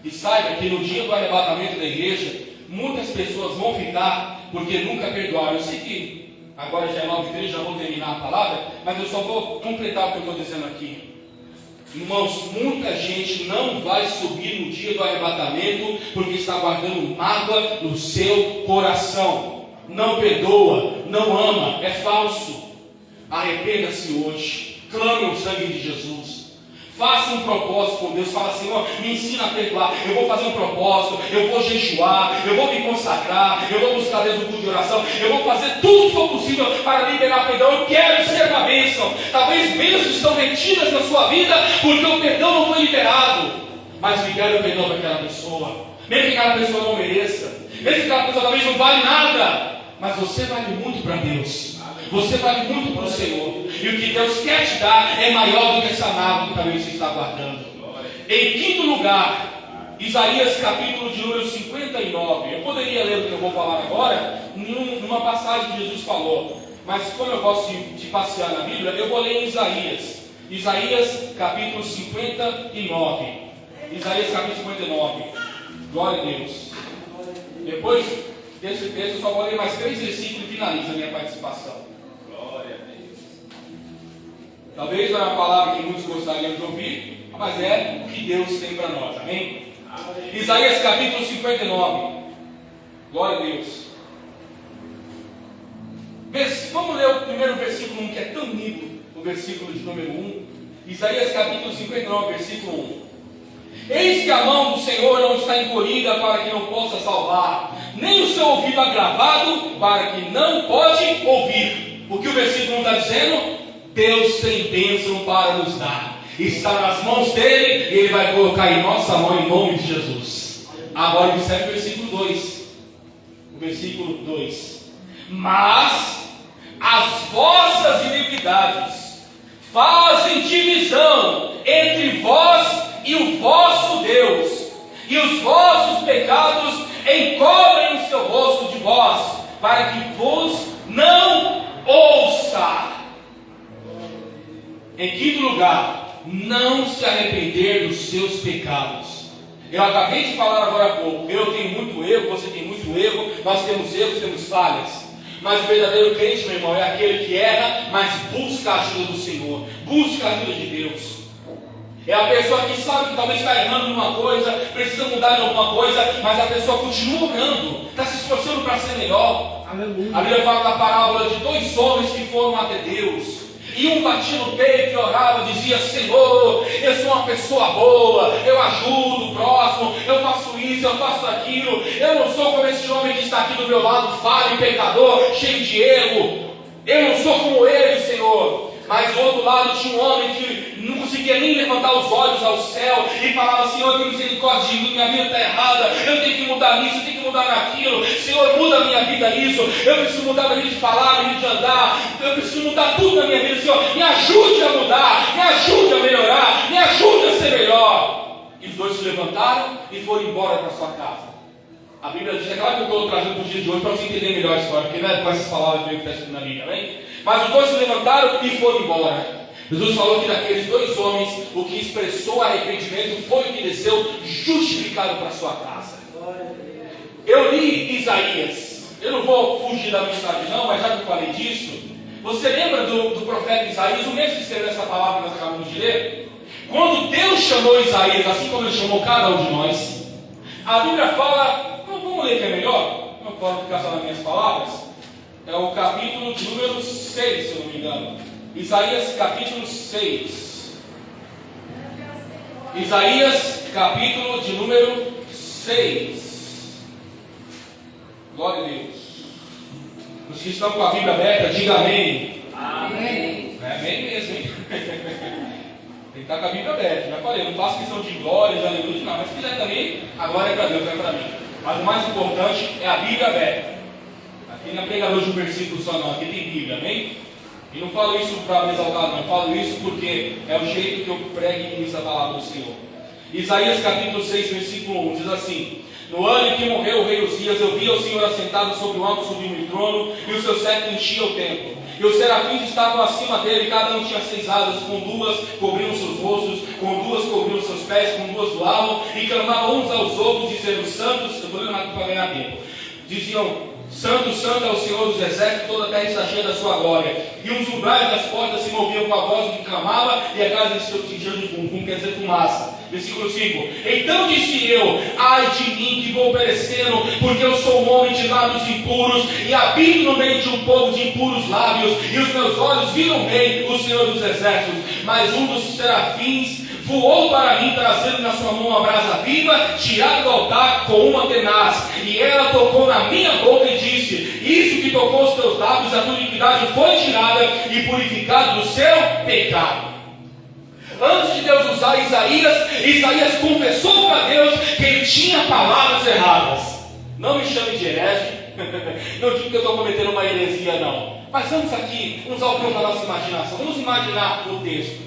E saiba que no dia do arrebatamento da igreja, muitas pessoas vão ficar porque nunca perdoaram. Eu sei que agora já é 9h13, já vou terminar a palavra, mas eu só vou completar o que eu estou dizendo aqui. Irmãos, muita gente não vai subir no dia do arrebatamento porque está guardando mágoa no seu coração. Não perdoa, não ama, é falso. Arrependa-se hoje. Clame o sangue de Jesus. Faça um propósito com Deus. Fala, Senhor, me ensina a perdoar. Eu vou fazer um propósito. Eu vou jejuar. Eu vou me consagrar. Eu vou buscar Deus no culto de oração. Eu vou fazer tudo que for possível para liberar perdão. Eu quero ser uma bênção. Talvez bênçãos estão retidas na sua vida porque o perdão não foi liberado. Mas libera o perdão para aquela pessoa. Mesmo que aquela pessoa não mereça. Mesmo que aquela pessoa talvez não vale nada. Mas você vale muito para Deus. Você vale muito para o Senhor. E o que Deus quer te dar é maior do que essa mágoa que talvez você está guardando. Em quinto lugar, Isaías capítulo de número 59. Eu poderia ler o que eu vou falar agora numa passagem que Jesus falou. Mas como eu gosto de passear na Bíblia, eu vou ler em Isaías. Isaías capítulo 59. Isaías capítulo 59. Glória a Deus. Depois desse texto eu só vou ler mais 3 versículos e finalizo a minha participação. Talvez não é uma palavra que muitos gostariam de ouvir, mas é o que Deus tem para nós, amém? Isaías capítulo 59. Glória a Deus. Vamos ler o primeiro versículo 1, que é tão lindo, o versículo de número 1. Isaías capítulo 59, versículo 1. Eis que a mão do Senhor não está encolhida para que não possa salvar, nem o seu ouvido agravado para que não pode ouvir. O que o versículo 1 está dizendo? Deus tem bênção para nos dar. Está nas mãos dele e ele vai colocar em nossa mão em nome de Jesus. Agora observe o versículo 2. O versículo 2. Mas as vossas iniquidades fazem divisão entre vós e o vosso Deus, e os vossos pecados encobrem o seu rosto de vós, para que vos não ouça. Em quinto lugar, não se arrepender dos seus pecados. Eu acabei de falar agora há pouco, eu tenho muito erro, você tem muito erro, nós temos erros, temos falhas. Mas o verdadeiro crente, meu irmão, é aquele que erra, mas busca a ajuda do Senhor, busca a ajuda de Deus. É a pessoa que sabe que talvez está errando numa coisa, precisa mudar em alguma coisa, mas a pessoa continua orando, está se esforçando para ser melhor. Aleluia. A Bíblia fala da parábola de 2 homens que foram até Deus. E um batia no peito e orava, dizia: Senhor, eu sou uma pessoa boa, eu ajudo o próximo, eu faço isso, eu faço aquilo, eu não sou como esse homem que está aqui do meu lado, falho, pecador, cheio de erro, eu não sou como ele, Senhor. Mas do outro lado tinha um homem que não conseguia nem levantar os olhos ao céu e falava: Senhor, tem misericórdia de mim, minha vida está errada, eu tenho que mudar nisso, eu tenho que mudar naquilo. Senhor, muda a minha vida nisso, eu preciso mudar a vida de falar, a vida de andar, eu preciso mudar tudo na minha vida. Senhor, me ajude a mudar, me ajude a melhorar, me ajude a ser melhor. E os dois se levantaram e foram embora para sua casa. A Bíblia diz, é claro que eu estou trazendo para o dia de hoje para você entender melhor a história, porque não é com essas palavras que está escrito na Bíblia, amém? Mas os dois se levantaram e foram embora. Jesus falou que daqueles 2 homens, o que expressou arrependimento foi o que desceu justificado para sua casa. Eu li Isaías, eu não vou fugir da mensagem não, mas já que eu falei disso, você lembra do profeta Isaías, o mesmo que escreveu essa palavra que nós acabamos de ler? Quando Deus chamou Isaías, assim como Ele chamou cada um de nós, a Bíblia fala, vamos ler que é melhor, não posso ficar só nas minhas palavras, é o capítulo de número 6, se eu não me engano. Isaías capítulo 6. Isaías capítulo de número 6. Glória a Deus. Os que estão com a Bíblia aberta, diga amém. Amém. É amém mesmo, hein? Tem que estar com a Bíblia aberta. Já falei, não faço questão de glória, de aleluia, não. Mas se quiser também, a glória é para Deus, não é para mim. Mas o mais importante é a Bíblia aberta. Aqui não é pregador de um versículo só, não. Aqui tem Bíblia, amém? E não falo isso para me exaltar, não. Eu falo isso porque é o jeito que eu prego e ministro a palavra do Senhor. Isaías capítulo 6, versículo 1 diz assim: no ano em que morreu o rei Uzias, eu vi o Senhor assentado sobre o alto sublime trono, e o seu cetro enchia o templo. E os serafins estavam acima dele, cada um tinha 6 asas, com 2 cobriam seus rostos, com 2 cobriam seus pés, com 2 voavam, e clamavam uns aos outros, dizendo: Santos, eu estou lendo aqui para ganhar tempo. Diziam: Santo, santo é o Senhor dos exércitos, toda a terra está cheia da sua glória. E os umbrais das portas se moviam com a voz que clamava, e a casa se encheu de fumo, quer dizer, fumaça. Versículo 5: então disse eu: ai de mim que vou perecendo, porque eu sou um homem de lábios impuros, e habito no meio de um povo de impuros lábios, e os meus olhos viram bem o Senhor dos exércitos. Mas um dos serafins voou para mim, trazendo na sua mão uma brasa viva, tirada do altar com uma tenaz, e ela tocou na minha boca e disse: isso que tocou os teus lábios, a tua iniquidade foi tirada e purificado do seu pecado. Antes de Deus usar Isaías confessou para Deus que ele tinha palavras erradas. Não me chame de herege, não digo que eu estou cometendo uma heresia, não. Mas vamos aqui usar o que da nossa imaginação. Vamos imaginar o texto.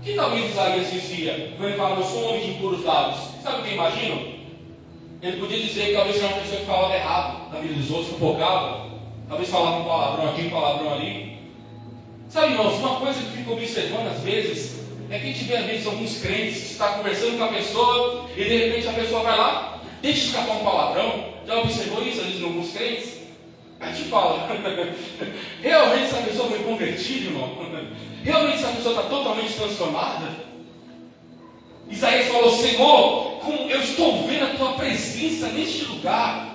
O que talvez Isaías dizia quando ele fala: eu sou um homem de impuros lábios? Sabe o que eu imagino? Ele podia dizer que talvez era uma pessoa que falava errado na vida dos outros, fofocava, talvez falava um palavrão aqui, um palavrão ali. Sabe, irmãos, uma coisa que eu fico observando às vezes é que a gente vê às vezes alguns crentes que está conversando com a pessoa e de repente a pessoa vai lá, deixa escapar um palavrão. Já observou isso às vezes em alguns crentes? A gente fala: realmente essa pessoa foi convertida, irmão? Realmente essa pessoa está totalmente transformada? Isaías falou: Senhor, eu estou vendo a tua presença neste lugar,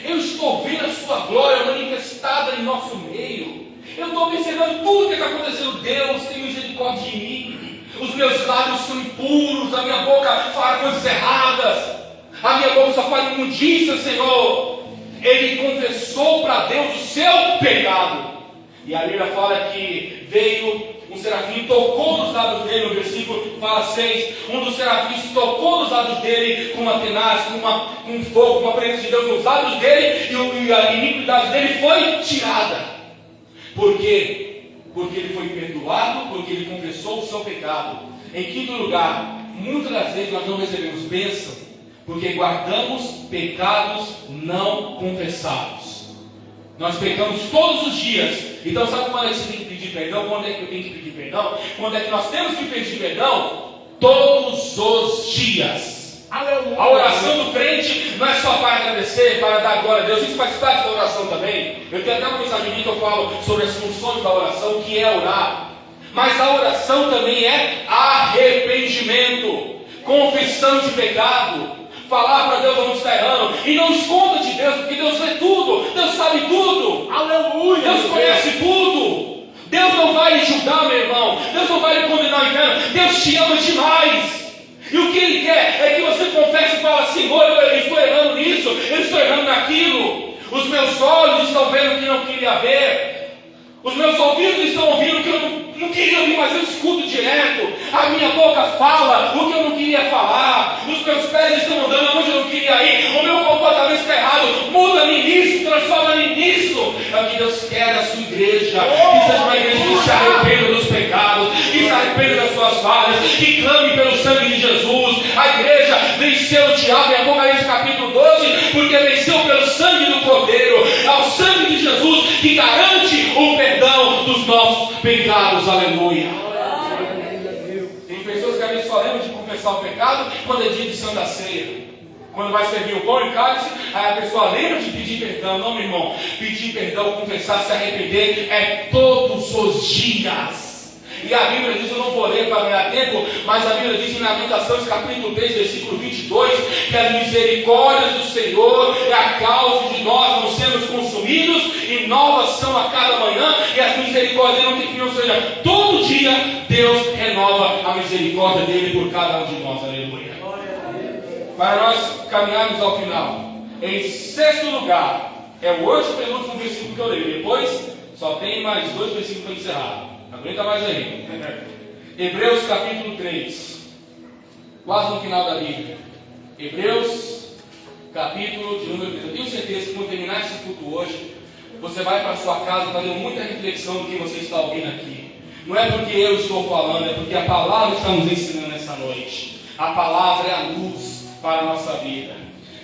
eu estou vendo a sua glória manifestada em nosso meio, eu estou observando tudo que está acontecendo. Deus, tem misericórdia de mim. Os meus lábios são impuros, a minha boca fala coisas erradas, a minha boca só fala imundícia, Senhor. Ele confessou para Deus o seu pecado. E a Bíblia fala que veio um serafim, tocou nos lábios dele, no versículo fala 6, um dos serafins tocou nos lábios dele com uma tenaz, com um fogo, com a presença de Deus nos lábios dele, e a iniquidade dele foi tirada. Por quê? Porque ele foi perdoado, porque ele confessou o seu pecado. Em quinto lugar, muitas das vezes nós não recebemos bênção porque guardamos pecados não confessados. Nós pecamos todos os dias. Então sabe quando é que você tem que pedir perdão? Quando é que eu tenho que pedir perdão? Quando é que nós temos que pedir perdão? Todos os dias. Aleluia. A oração do crente não é só para agradecer, para dar glória a Deus. Isso faz parte da oração também. Eu tenho até uma mensagem minha que eu falo sobre as funções da oração, que é orar. Mas a oração também é arrependimento, confissão de pecado, falar para Deus onde está errando, e não esconda de Deus, porque Deus vê tudo, Deus sabe tudo. Aleluia. Deus conhece tudo. Deus não vai lhe julgar, meu irmão. Deus não vai lhe condenar ao inferno. Deus te ama demais. E o que Ele quer é que você confesse e fale: Senhor, eu estou errando nisso, eu estou errando naquilo. Os meus olhos estão vendo o que não queria ver. Os meus ouvidos estão ouvindo o que eu não queria ouvir, mas eu escuto direto. A minha boca fala o que eu não queria falar. Os meus pés estão andando onde eu não queria ir. O meu comportamento está errado. Muda-me nisso, transforma-me nisso. É o que Deus quer da sua igreja. Que seja uma igreja que se arrependa dos pecados, que se arrependa das suas falhas, que clame pelo sangue de Jesus. A igreja venceu o diabo em Apocalipse capítulo 12, porque venceu pelo sangue do Cordeiro. É o sangue de Jesus que garante o perdão dos nossos pecados. Aleluia. Tem pessoas que a gente só lembra de confessar o pecado quando é dia de Santa Ceia, quando vai servir o pão e o cálice. Aí a pessoa lembra de pedir perdão. Não, meu irmão, pedir perdão, confessar, se arrepender é todos os dias. E a Bíblia diz, eu não vou ler para ganhar tempo, mas a Bíblia diz em Lamentações capítulo 3, versículo 22, que as misericórdias do Senhor é a causa de nós não sermos consumidos, e novas são a cada manhã, e as misericórdias não têm fim, ou seja, todo dia Deus renova a misericórdia dele por cada um de nós, aleluia. Para nós caminharmos ao final, em sexto lugar, é o penúltimo versículo que eu leio, depois só tem mais 2 versículos para encerrar, aguenta mais aí. Hebreus capítulo 3, quase no final da Bíblia. Hebreus capítulo de número 3. Eu tenho certeza que quando terminar esse culto hoje, você vai para a sua casa fazendo muita reflexão do que você está ouvindo aqui. Não é porque eu estou falando, é porque a palavra está nos ensinando essa noite. A palavra é a luz para a nossa vida.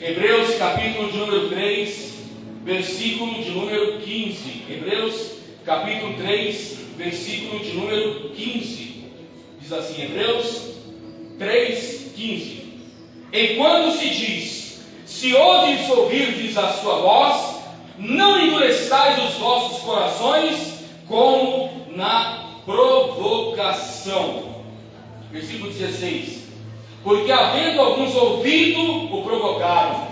Hebreus capítulo de número 3, versículo de número 15. Hebreus capítulo 3, versículo de número 15. Diz assim, Hebreus 3, 15. Enquanto se diz, se ouvirdes a sua voz, não endureçais os vossos corações, como na provocação. Versículo 16. Porque havendo alguns ouvido, o provocaram,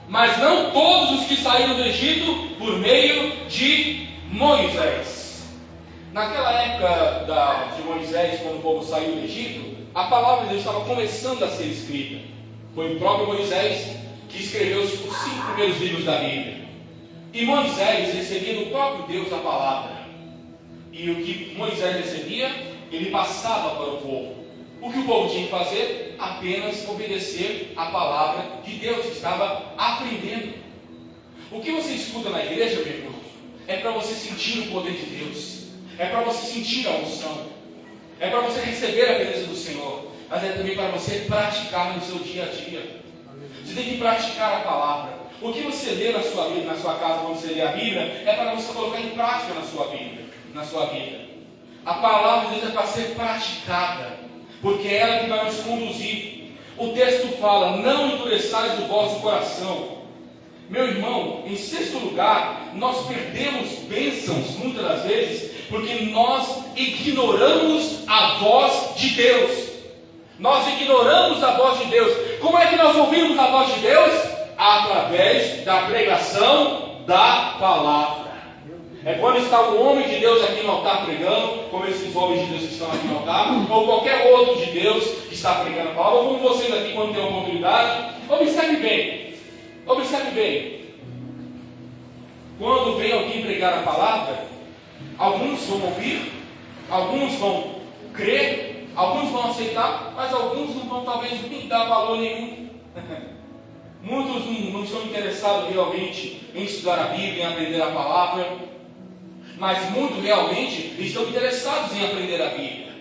mas não todos os que saíram do Egito por meio de Moisés. Naquela época de Moisés, quando o povo saiu do Egito, a palavra de Deus estava começando a ser escrita. Foi o próprio Moisés que escreveu os 5 primeiros livros da Bíblia. E Moisés recebia do próprio Deus a palavra. E o que Moisés recebia, ele passava para o povo. O que o povo tinha que fazer? Apenas obedecer a palavra de Deus, que estava aprendendo. O que você escuta na igreja, meu irmão, é para você sentir o poder de Deus, é para você sentir a unção, é para você receber a beleza do Senhor, mas é também para você praticar no seu dia a dia. Você tem que praticar a palavra. O que você lê na sua Bíblia, na sua casa, quando você lê a Bíblia, é para você colocar em prática na sua vida. A palavra de Deus é para ser praticada, porque é ela que vai nos conduzir. O texto fala, não endureçais o vosso coração. Meu irmão, em sexto lugar, nós perdemos bênçãos muitas das vezes, porque nós ignoramos a voz de Deus. Nós ignoramos a voz de Deus. Como é que nós ouvimos a voz de Deus? Através da pregação da palavra. É quando está um homem de Deus aqui no altar pregando, como esses homens de Deus que estão aqui no altar, ou qualquer outro de Deus que está pregando a palavra, ou como vocês aqui quando tem a oportunidade. Observe bem. Quando vem alguém pregar a palavra, alguns vão ouvir, alguns vão crer, alguns vão aceitar, mas alguns não vão talvez nem dar valor nenhum. Muitos não estão interessados realmente em estudar a Bíblia, em aprender a palavra, mas muitos realmente estão interessados em aprender a Bíblia.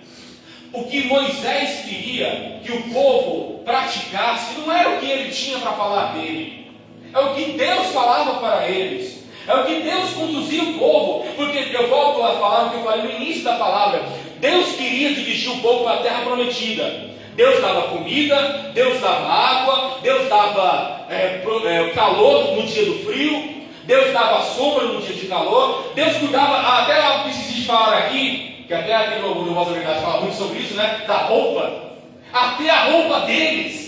O que Moisés queria que o povo praticasse não era o que ele tinha para falar dele, é o que Deus falava para eles, é o que Deus conduzia o povo. Porque eu volto a falar o que eu falei no início da palavra. Deus queria dirigir o povo para a terra prometida. Deus dava comida, Deus dava água, Deus dava calor no dia do frio, Deus dava sombra no dia de calor, Deus cuidava, até lá preciso falar aqui, que até aqui no Voz da Verdade fala muito sobre isso, né? Da roupa, até a roupa deles.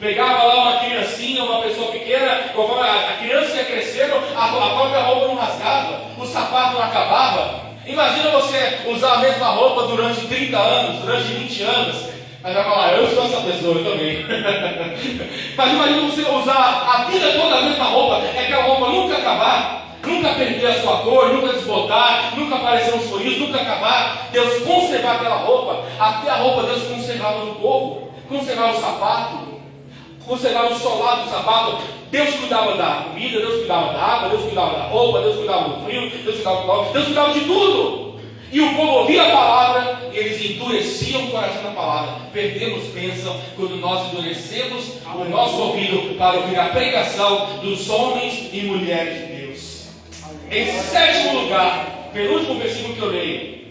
Pegava lá uma criancinha, uma pessoa pequena, conforme a criança ia crescendo, a própria roupa não rasgava, o sapato não acabava. Imagina você usar a mesma roupa durante 30 anos, durante 20 anos. Aí vai falar, eu sou essa pessoa, eu também. Mas imagina você usar a vida toda a mesma roupa, é que a roupa nunca acabar, nunca perder a sua cor, nunca desbotar, nunca aparecer uns furinhos, nunca acabar. Deus conservar aquela roupa, até a roupa Deus conservava no povo, conservava o sapato, conservava o solado do sapato. Deus cuidava da comida, Deus cuidava da água, Deus cuidava da roupa, Deus cuidava do frio, Deus cuidava do calor, Deus cuidava de tudo. E o povo ouvia a palavra, eles endureciam o coração da palavra. Perdemos bênção quando nós endurecemos o nosso ouvido para ouvir a pregação dos homens e mulheres de Deus. Em sétimo lugar, penúltimo versículo que eu leio,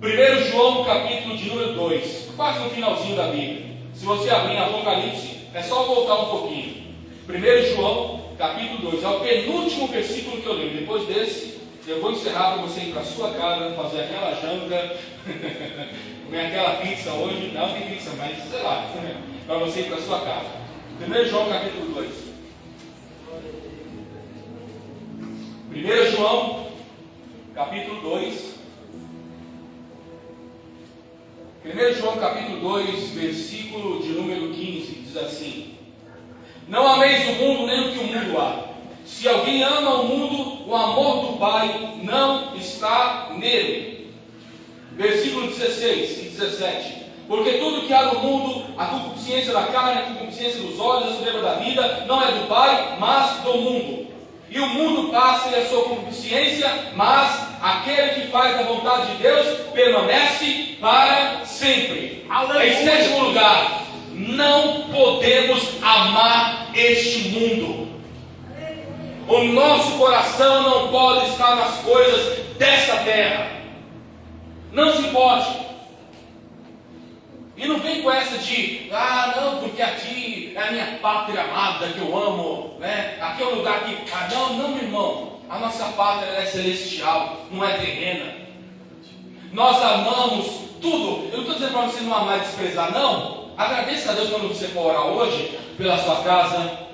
1 João capítulo de número 2, quase no finalzinho da Bíblia. Se você abrir em Apocalipse, é só voltar um pouquinho. 1 João capítulo 2, é o penúltimo versículo que eu leio. Depois desse, Eu vou encerrar para você ir para a sua casa, fazer aquela janta, comer aquela pizza hoje. Não tem pizza, mas sei lá, para você ir para a sua casa. 1 João capítulo 2. 1 João capítulo 2. 1 João capítulo 2, versículo de número 15, diz assim: Não ameis o mundo, nem o que o mundo há. Se alguém ama o mundo, o amor do Pai não está nele. Versículo 16 e 17. Porque tudo que há no mundo, a concupiscência da carne, a concupiscência dos olhos, a soberba da vida, não é do Pai, mas do mundo. E o mundo passa e a sua concupiscência, mas aquele que faz a vontade de Deus permanece para sempre. Aleluia. Em sétimo lugar, não podemos amar este mundo. O nosso coração não pode estar nas coisas desta terra. Não se pode. E não vem com essa de, não, porque aqui é a minha pátria amada que eu amo, né? Aqui é um lugar que, não, meu irmão. A nossa pátria é celestial, não é terrena. Nós amamos tudo. Eu não estou dizendo para você não amar e desprezar, não. Agradeça a Deus quando você for orar hoje, pela sua casa,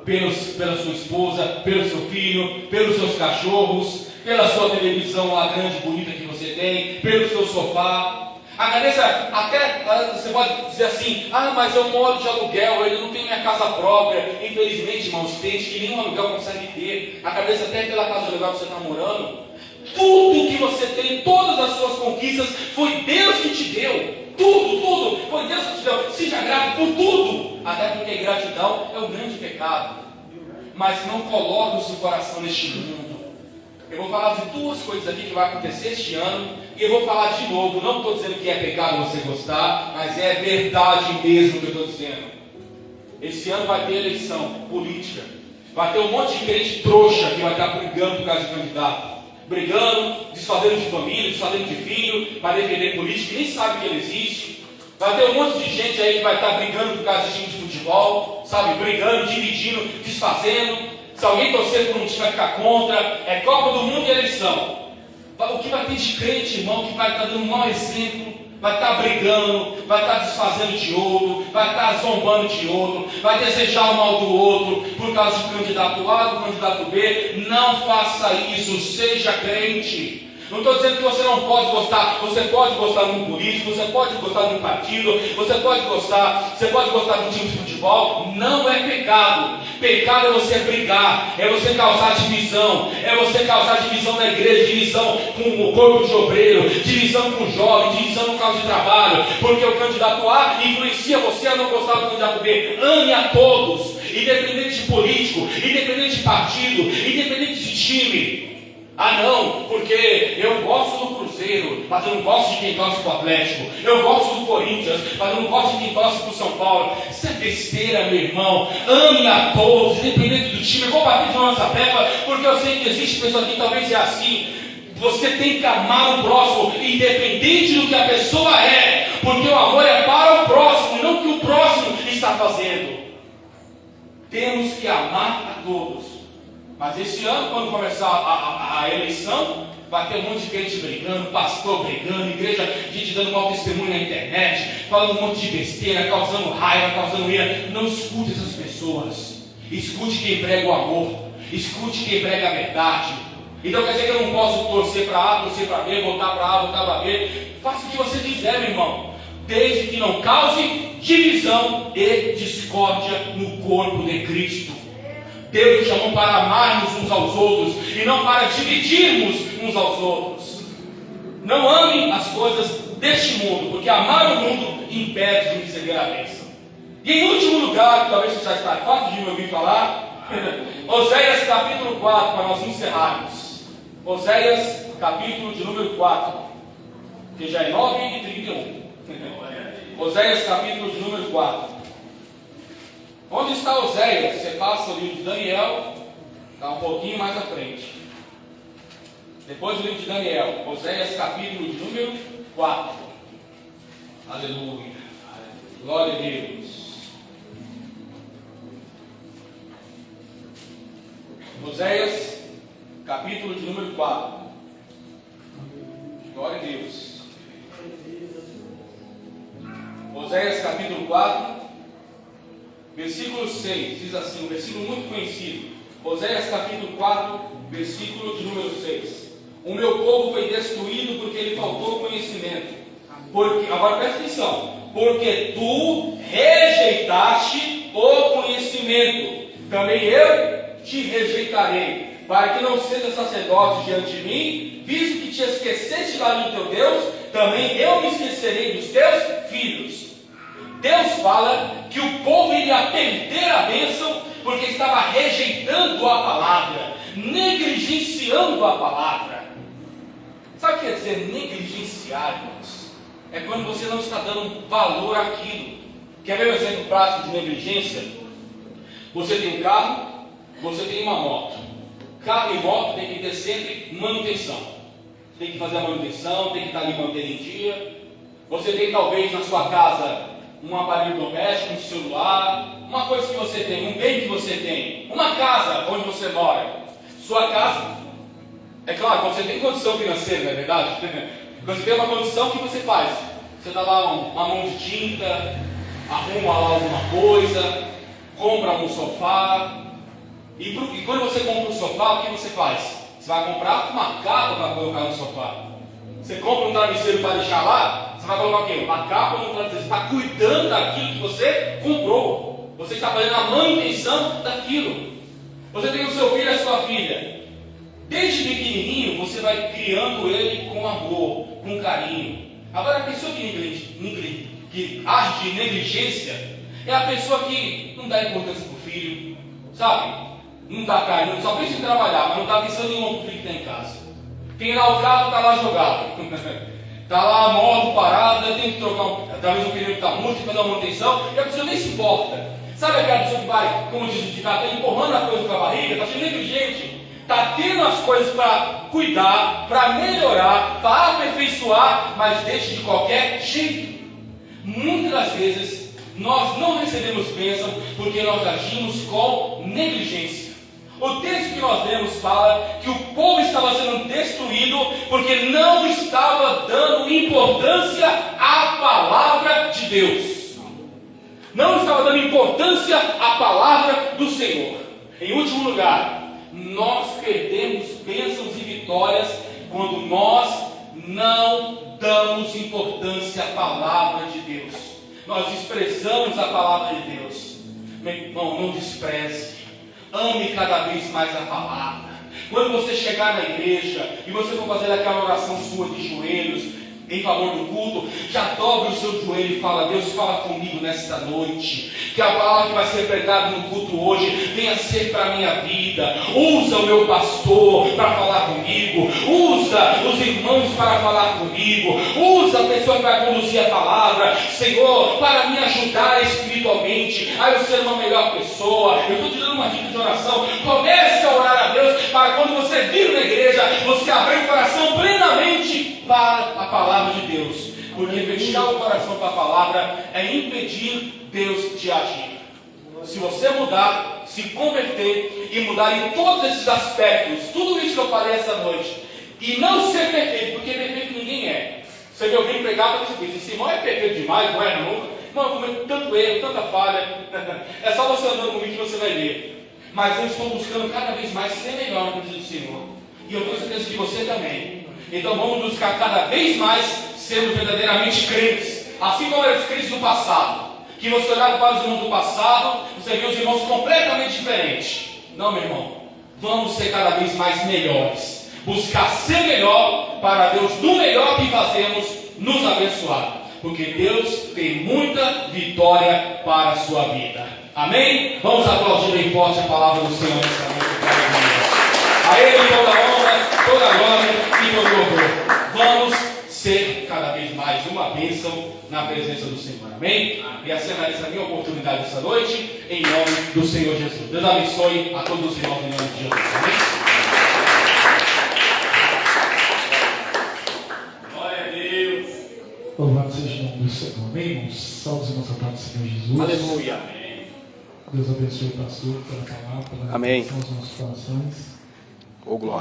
pela sua esposa, pelo seu filho, pelos seus cachorros, pela sua televisão lá grande, bonita que você tem, pelo seu sofá. Agradeça, até você pode dizer assim, mas eu moro de aluguel, eu não tenho minha casa própria. Infelizmente, irmãos, tem gente que nenhum aluguel consegue ter. Agradeça até pela casa de aluguel que você está morando. Tudo que você tem, todas as suas conquistas, foi Deus que te deu. Tudo, foi Deus que te deu. Seja grato por tudo, até porque gratidão é um grande pecado. Mas não coloque o seu coração neste mundo. Eu vou falar de duas coisas aqui que vai acontecer este ano. E eu vou falar de novo. Não estou dizendo que é pecado você gostar, mas é verdade mesmo que eu estou dizendo. Esse ano vai ter eleição política. Vai ter um monte de crente trouxa que vai estar brigando por causa de candidato. Brigando, desfazendo de família, desfazendo de filho, para defender política, que nem sabe que ele existe. Vai ter um monte de gente aí que vai estar brigando por causa de time de futebol, sabe? Brigando, dividindo, desfazendo. Se alguém torcer por um time vai ficar contra. É Copa do Mundo e eleição. O que vai ter de crente, irmão, que vai estar dando um mau exemplo, vai estar brigando, vai estar desfazendo de outro, vai estar zombando de outro, vai desejar o mal do outro por causa do candidato A, do candidato B. Não faça isso, seja crente. Não estou dizendo que você não pode gostar. Você pode gostar de um político, você pode gostar de um partido, você pode gostar de um time de futebol. Não é pecado. Pecado é você brigar, é você causar divisão, é você causar divisão na igreja, divisão com o corpo de obreiro, divisão com o jovem, divisão no causa de trabalho, porque o candidato A influencia você a não gostar do candidato B. Ame a todos, independente de político, independente de partido, independente de time. Não, porque eu gosto do Cruzeiro, mas eu não gosto de quem torce para o Atlético. Eu gosto do Corinthians, mas eu não gosto de quem torce para o São Paulo. Isso é besteira, meu irmão. Ame a todos, independente do time. Eu vou bater de uma nessa tecla, porque eu sei que existe pessoas que talvez é assim. Você tem que amar o próximo, independente do que a pessoa é, porque o amor é para o próximo, não o que o próximo está fazendo. Temos que amar a todos. Mas esse ano, quando começar a eleição, vai ter um monte de crente brigando, pastor brigando, igreja, gente dando mau testemunho na internet, falando um monte de besteira, causando raiva, causando ira. Não escute essas pessoas. Escute quem prega o amor. Escute quem prega a verdade. Então quer dizer que eu não posso torcer para A, torcer para B, votar para A, votar para B. Faça o que você quiser, meu irmão, desde que não cause divisão e discórdia no corpo de Cristo. Deus nos chamou para amarmos uns aos outros e não para dividirmos uns aos outros. Não amem as coisas deste mundo, porque amar o mundo impede de receber a bênção. E em último lugar, que talvez você já está farto de me ouvir falar, Oséias capítulo 4, para nós encerrarmos. Oséias capítulo de número 4, que já é 9:31. Oséias capítulo de número 4. Onde está Oséias? Você passa o livro de Daniel, está um pouquinho mais à frente. Depois do livro de Daniel, Oséias capítulo de número 4. Aleluia. Glória a Deus. Oséias capítulo de número 4. 4. Glória a Deus. Oséias capítulo 4, versículo 6, diz assim, um versículo muito conhecido. Oséias capítulo 4, versículo de número 6. O meu povo foi destruído porque lhe faltou conhecimento. Agora presta atenção. Porque tu rejeitaste o conhecimento, também eu te rejeitarei, para que não seja sacerdote diante de mim, visto que te esqueceste da lei do teu Deus, também eu me esquecerei dos teus filhos. Deus fala que o povo iria perder a bênção porque estava rejeitando a palavra, negligenciando a palavra. Sabe o que quer dizer negligenciar, irmãos? É quando você não está dando valor àquilo. Quer ver um exemplo prático de negligência? Você tem um carro, você tem uma moto. Carro e moto tem que ter sempre manutenção. Tem que fazer a manutenção, tem que estar ali mantendo em dia. Você tem talvez na sua casa um aparelho doméstico, um celular, uma coisa que você tem, um bem que você tem, uma casa onde você mora. Sua casa, é claro, quando você tem condição financeira, não é verdade? Quando você tem uma condição, o que você faz? Você dá lá uma mão de tinta, arruma lá alguma coisa, compra um sofá. E quando você compra um sofá, o que você faz? Você vai comprar uma capa para colocar no sofá. Você compra um travesseiro para deixar lá, você vai colocar o quê? Uma capa no travesseiro. Você está cuidando daquilo que você comprou. Você está fazendo a manutenção daquilo. Você tem o seu filho e a sua filha. Desde pequenininho, você vai criando ele com amor, com carinho. Agora, a pessoa que age de negligência é a pessoa que não dá importância para o filho, sabe? Não dá carinho, só pensa em trabalhar, mas não está pensando em um filho que tem em casa. Tem lá o carro, está lá jogado. Está lá a moto parada, tem que trocar, talvez o pneu está murcho, fazer uma manutenção, e a pessoa nem se importa. Sabe aquela pessoa que vai, como diz o ditado, está empurrando a coisa com a barriga, está sendo negligente. Está tendo as coisas para cuidar, para melhorar, para aperfeiçoar, mas deixa de qualquer jeito. Muitas das vezes nós não recebemos bênção porque nós agimos com negligência. O texto que nós lemos fala que o povo estava sendo destruído porque não estava dando importância à palavra de Deus. Não estava dando importância à palavra do Senhor. Em último lugar, nós perdemos bênçãos e vitórias quando nós não damos importância à palavra de Deus. Nós desprezamos a palavra de Deus. Meu irmão, não despreze. Ame cada vez mais a palavra. Quando você chegar na igreja e você for fazer aquela oração sua de joelhos em favor do culto, já dobre o seu joelho e fala: Deus, fala comigo nesta noite, que a palavra que vai ser pregada no culto hoje venha ser para a minha vida. Usa o meu pastor para falar comigo, usa os irmãos para falar comigo, usa a pessoa que vai conduzir a palavra, Senhor, para me ajudar espiritualmente a eu ser uma melhor pessoa. Eu estou te dando uma dica de oração. Comece a orar a Deus para quando você vir na igreja, você abrir o coração plenamente para a palavra de Deus, porque fechar o coração para a palavra é impedir Deus de agir. Se você mudar, se converter e mudar em todos esses aspectos, tudo isso que eu falei essa noite, e não ser perfeito, porque perfeito ninguém é. Você me ouviu pregar para você dizer: esse irmão é perfeito demais, não é não? Irmão, eu cometo tanto erro, tanta falha. É só você andando comigo que você vai ver. Mas eu estou buscando cada vez mais ser melhor na presença do Senhor, e eu tenho certeza que você também. Então vamos buscar cada vez mais sermos verdadeiramente crentes, assim como eram os crentes do passado, que você olhava para os irmãos do passado, você via os irmãos completamente diferentes. Não, meu irmão, vamos ser cada vez mais melhores, buscar ser melhor para Deus, do melhor que fazemos, nos abençoar, porque Deus tem muita vitória para a sua vida. Amém? Vamos aplaudir bem forte a palavra do Senhor nessa noite. A Ele toda a honra, toda a glória e todo o louvor. Vamos ser cada vez mais uma bênção na presença do Senhor. Amém? E assim é essa minha oportunidade essa noite, em nome do Senhor Jesus. Deus abençoe a todos os irmãos em nome de Jesus. Amém? Glória a Deus. Louvado seja o nome do Senhor. Amém, irmãos? Salve os irmãos da paz do Senhor Jesus. Aleluia. Deus abençoe o pastor pela palavra, pela Amém. aos nossos corações. Ô glória.